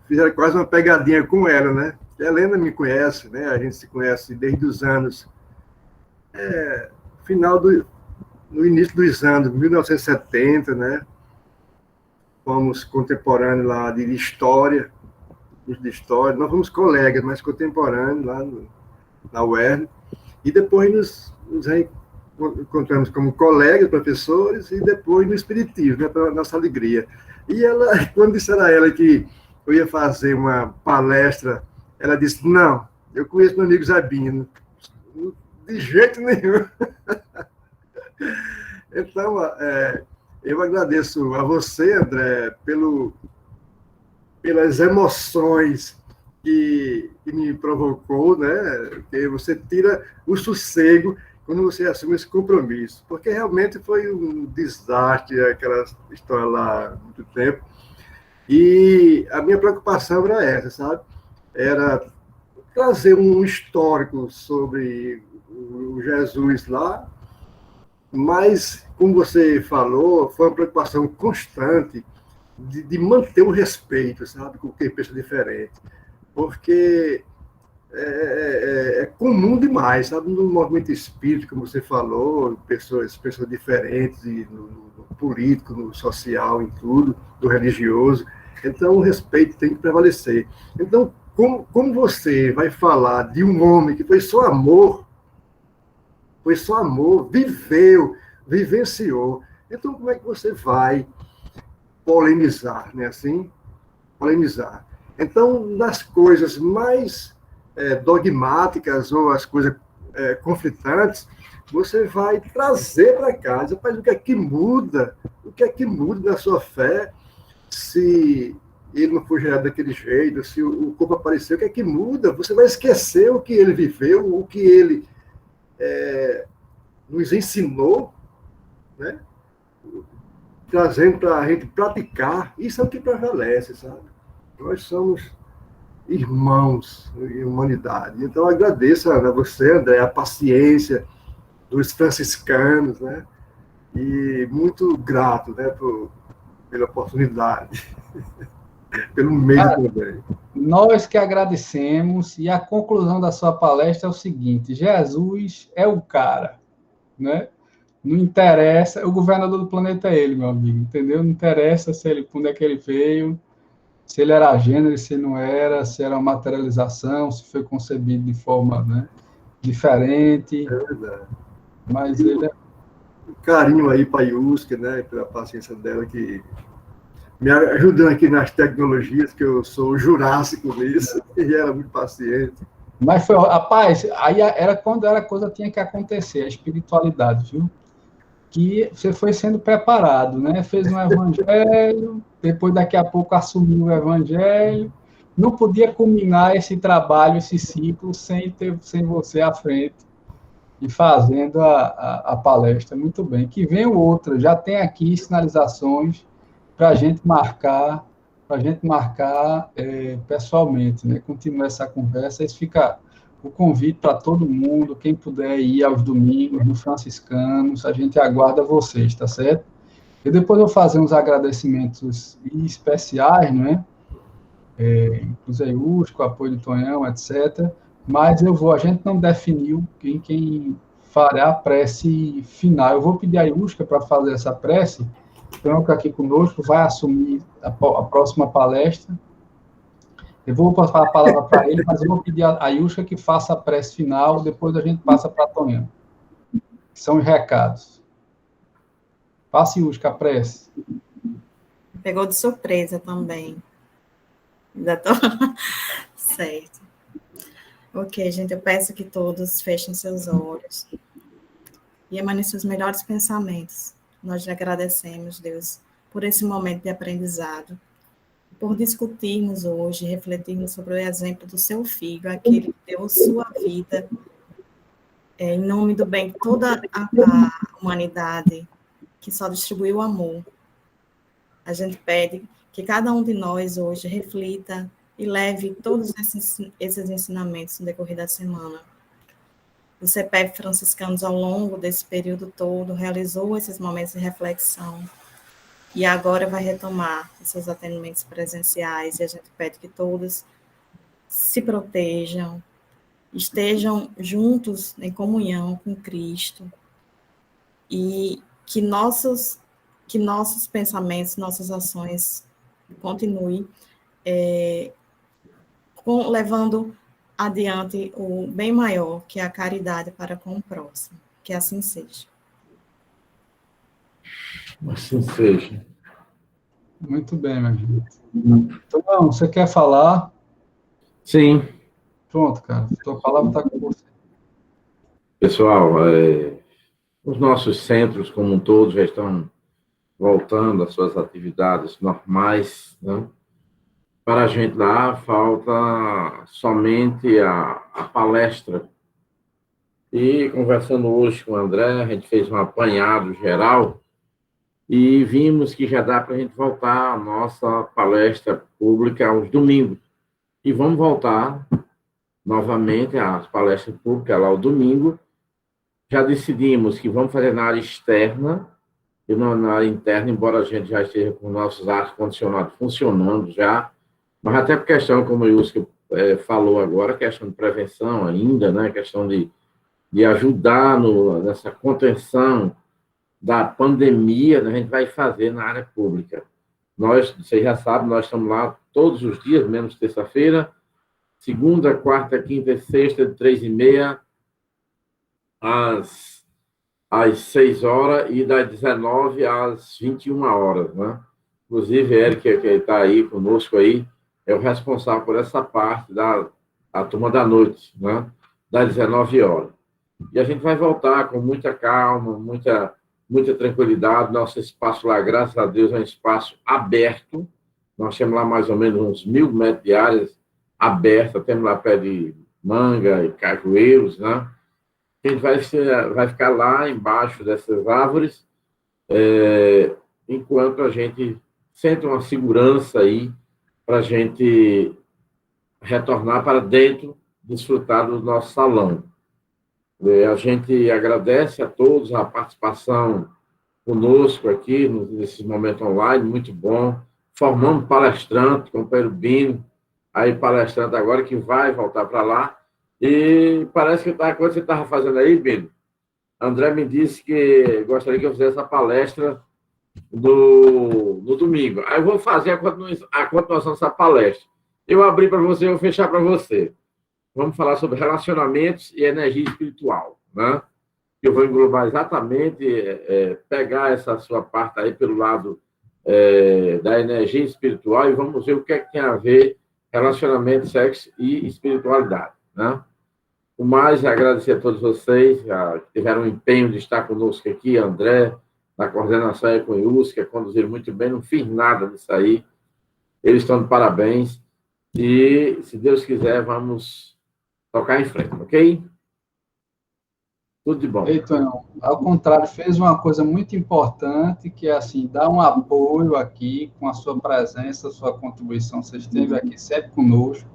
fizeram quase uma pegadinha com ela, né? A Helena me conhece, né? A gente se conhece desde os anos... no início dos anos, 1970, né? Fomos contemporâneos lá de história, nós fomos colegas, mas contemporâneos lá na UERN, e depois nos encontramos como colegas, professores, e depois no Espiritismo, né, para nossa alegria. E ela, quando disseram a ela que eu ia fazer uma palestra, ela disse, não, eu conheço meu amigo Zabino. De jeito nenhum. Então, eu agradeço a você, André, pelas emoções que me provocou, né? Que você tira o sossego quando você assume esse compromisso, porque realmente foi um desastre aquela história lá há muito tempo. E a minha preocupação era essa, sabe? Era trazer um histórico sobre o Jesus lá, mas, como você falou, foi uma preocupação constante de manter o respeito, sabe, com quem pensa diferente. Porque é comum demais, sabe? No movimento espírita, como você falou, pessoas diferentes, no político, no social, em tudo, do religioso. Então, o respeito tem que prevalecer. Então, como você vai falar de um homem que foi só amor, viveu, vivenciou, então como é que você vai polemizar, né? Assim, polemizar. Então, nas coisas mais dogmáticas ou as coisas conflitantes, você vai trazer para casa, rapaz, o que é que muda? O que é que muda na sua fé se ele não foi gerado daquele jeito, se o corpo apareceu, o que é que muda? Você vai esquecer o que ele viveu, o que ele nos ensinou, né? Trazendo para a gente praticar. Isso é o que prevalece, sabe? Nós somos irmãos em humanidade. Então, eu agradeço a você, André, a paciência dos franciscanos, né? E muito grato, né, pela oportunidade, pelo meio também. Nós que agradecemos, e a conclusão da sua palestra é o seguinte: Jesus é o cara, né? Não interessa, o governador do planeta é ele, meu amigo, entendeu? Não interessa se ele, onde é que ele veio, se ele era gênero, se não era, se era uma materialização, se foi concebido de forma, né, diferente. É verdade. Mas ele é... Um carinho aí para a Yuska, né, pela paciência dela, que me ajudando aqui nas tecnologias, que eu sou jurássico nisso, e ela muito paciente. Mas foi, rapaz, aí era quando a coisa tinha que acontecer, a espiritualidade, viu? Que você foi sendo preparado, né? Fez um evangelho, depois daqui a pouco assumiu o evangelho, não podia culminar esse trabalho, esse ciclo, sem você à frente e fazendo a palestra. Muito bem. Que vem outra, já tem aqui sinalizações para a gente marcar, pessoalmente, né? Continuar essa conversa, isso fica o convite para todo mundo, quem puder ir aos domingos no Franciscanos, a gente aguarda vocês, tá certo? E depois eu vou fazer uns agradecimentos especiais, não é? O Zé Usco, o apoio do Tonhão, etc. Mas a gente não definiu quem fará a prece final. Eu vou pedir a Iusca para fazer essa prece, então, que aqui conosco vai assumir a próxima palestra. Eu vou passar a palavra para ele, mas eu vou pedir a Iusca que faça a prece final, depois a gente passa para a Tonhão. São os recados. Passe, Iusca, a prece. Pegou de surpresa também. Ainda tô... Certo. Ok, gente, eu peço que todos fechem seus olhos e emanem seus melhores pensamentos. Nós lhe agradecemos, Deus, por esse momento de aprendizado, por discutirmos hoje, refletirmos sobre o exemplo do seu filho, aquele que deu sua vida em nome do bem de toda a humanidade, que só distribuiu amor. A gente pede que cada um de nós hoje reflita e leve todos esses ensinamentos no decorrer da semana. O CEPEB Franciscanos, ao longo desse período todo, realizou esses momentos de reflexão e agora vai retomar os seus atendimentos presenciais, e a gente pede que todos se protejam, estejam juntos em comunhão com Cristo e que nossos pensamentos, nossas ações continuem levando adiante o bem maior, que é a caridade para com o próximo. Que assim seja. Assim seja. Muito bem, meu gente. Então, você quer falar? Sim. Pronto, cara. Tua palavra está com você. Pessoal, os nossos centros, como um todo, já estão voltando às suas atividades normais, né? Para a gente lá, falta somente a palestra. E, conversando hoje com o André, a gente fez um apanhado geral e vimos que já dá para a gente voltar à nossa palestra pública aos domingos. E vamos voltar novamente às palestras públicas lá ao domingo. Já decidimos que vamos fazer na área externa e não na área interna, embora a gente já esteja com nossos ar-condicionados funcionando já, mas até por questão, como o Yuska falou agora, questão de prevenção ainda, né? Questão de ajudar nessa contenção da pandemia, né? A gente vai fazer na área pública. Vocês já sabem, nós estamos lá todos os dias, menos terça-feira, segunda, quarta, quinta e sexta, de 3h30 às 6 horas e das 19 às 21 horas, né? Inclusive, Eric, que está aí conosco aí, é o responsável por essa parte a turma da noite, né? Das 19 horas. E a gente vai voltar com muita calma, muita tranquilidade. Nosso espaço lá, graças a Deus, é um espaço aberto. Nós temos lá mais ou menos uns 1.000 metros de áreas abertas. Temos lá pé de manga e cajueiros, né? A gente vai ficar lá embaixo dessas árvores, enquanto a gente sente uma segurança aí para a gente retornar para dentro, desfrutar do nosso salão. A gente agradece a todos a participação conosco aqui, nesse momento online, muito bom. Formamos palestrante, companheiro Bino, aí palestrante agora que vai voltar para lá. E parece que quando você estava fazendo aí, Bino, André me disse que gostaria que eu fizesse a palestra no domingo. Aí eu vou fazer a continuação dessa palestra. Eu abri para você, eu vou fechar para você. Vamos falar sobre relacionamentos e energia espiritual, né? Eu vou englobar exatamente, pegar essa sua parte aí pelo lado da energia espiritual e vamos ver o que é que tem a ver relacionamento, sexo e espiritualidade, né? O mais, agradecer a todos vocês que tiveram o empenho de estar conosco aqui, André, na coordenação aí com o Ius, que conduziram muito bem, não fiz nada disso aí. Eles estão de parabéns. E, se Deus quiser, vamos tocar em frente, ok? Tudo de bom. Então, ao contrário, fez uma coisa muito importante, que é assim, dar um apoio aqui com a sua presença, a sua contribuição. Você esteve aqui sempre conosco.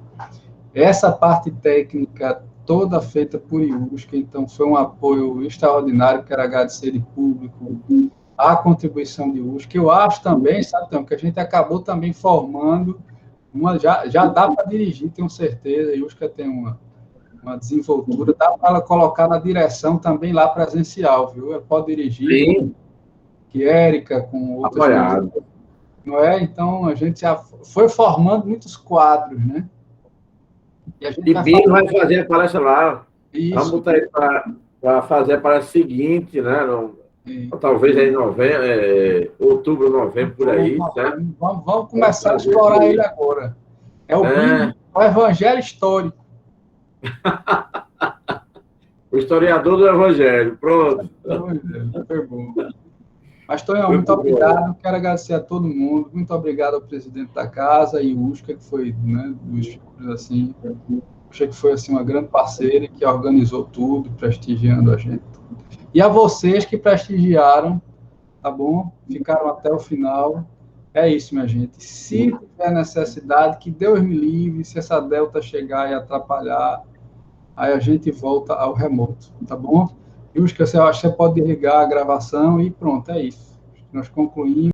Essa parte técnica toda feita por Iusca, então foi um apoio extraordinário, quero agradecer de público a contribuição de Iusca. Eu acho também, sabe, então, que a gente acabou também formando já dá para dirigir, tenho certeza, Iusca tem uma desenvoltura, dá para ela colocar na direção também lá presencial, viu? Ela pode dirigir. Sim. Que Érica, com outros. Apoiado. Não é? Então, a gente já foi formando muitos quadros, né? E Bino vai fazer a palestra lá. Isso. Vamos botar ele para fazer a palestra seguinte, né? Talvez aí em novembro, outubro, novembro, por aí. Certo? Vamos começar a explorar ele agora. É o Bino, o Evangelho Histórico. O historiador do Evangelho, pronto. Foi bom. Mas, Tonhão, muito obrigado. Quero agradecer a todo mundo. Muito obrigado ao presidente da casa, Iusca, que foi, né, dos figuras assim. Achei que foi assim, uma grande parceira que organizou tudo, prestigiando a gente. E a vocês que prestigiaram, tá bom? Ficaram até o final. É isso, minha gente. Se tiver necessidade, que Deus me livre, se essa delta chegar e atrapalhar, aí a gente volta ao remoto, tá bom? Iusca, você pode desligar a gravação e pronto, é isso. Nós concluímos.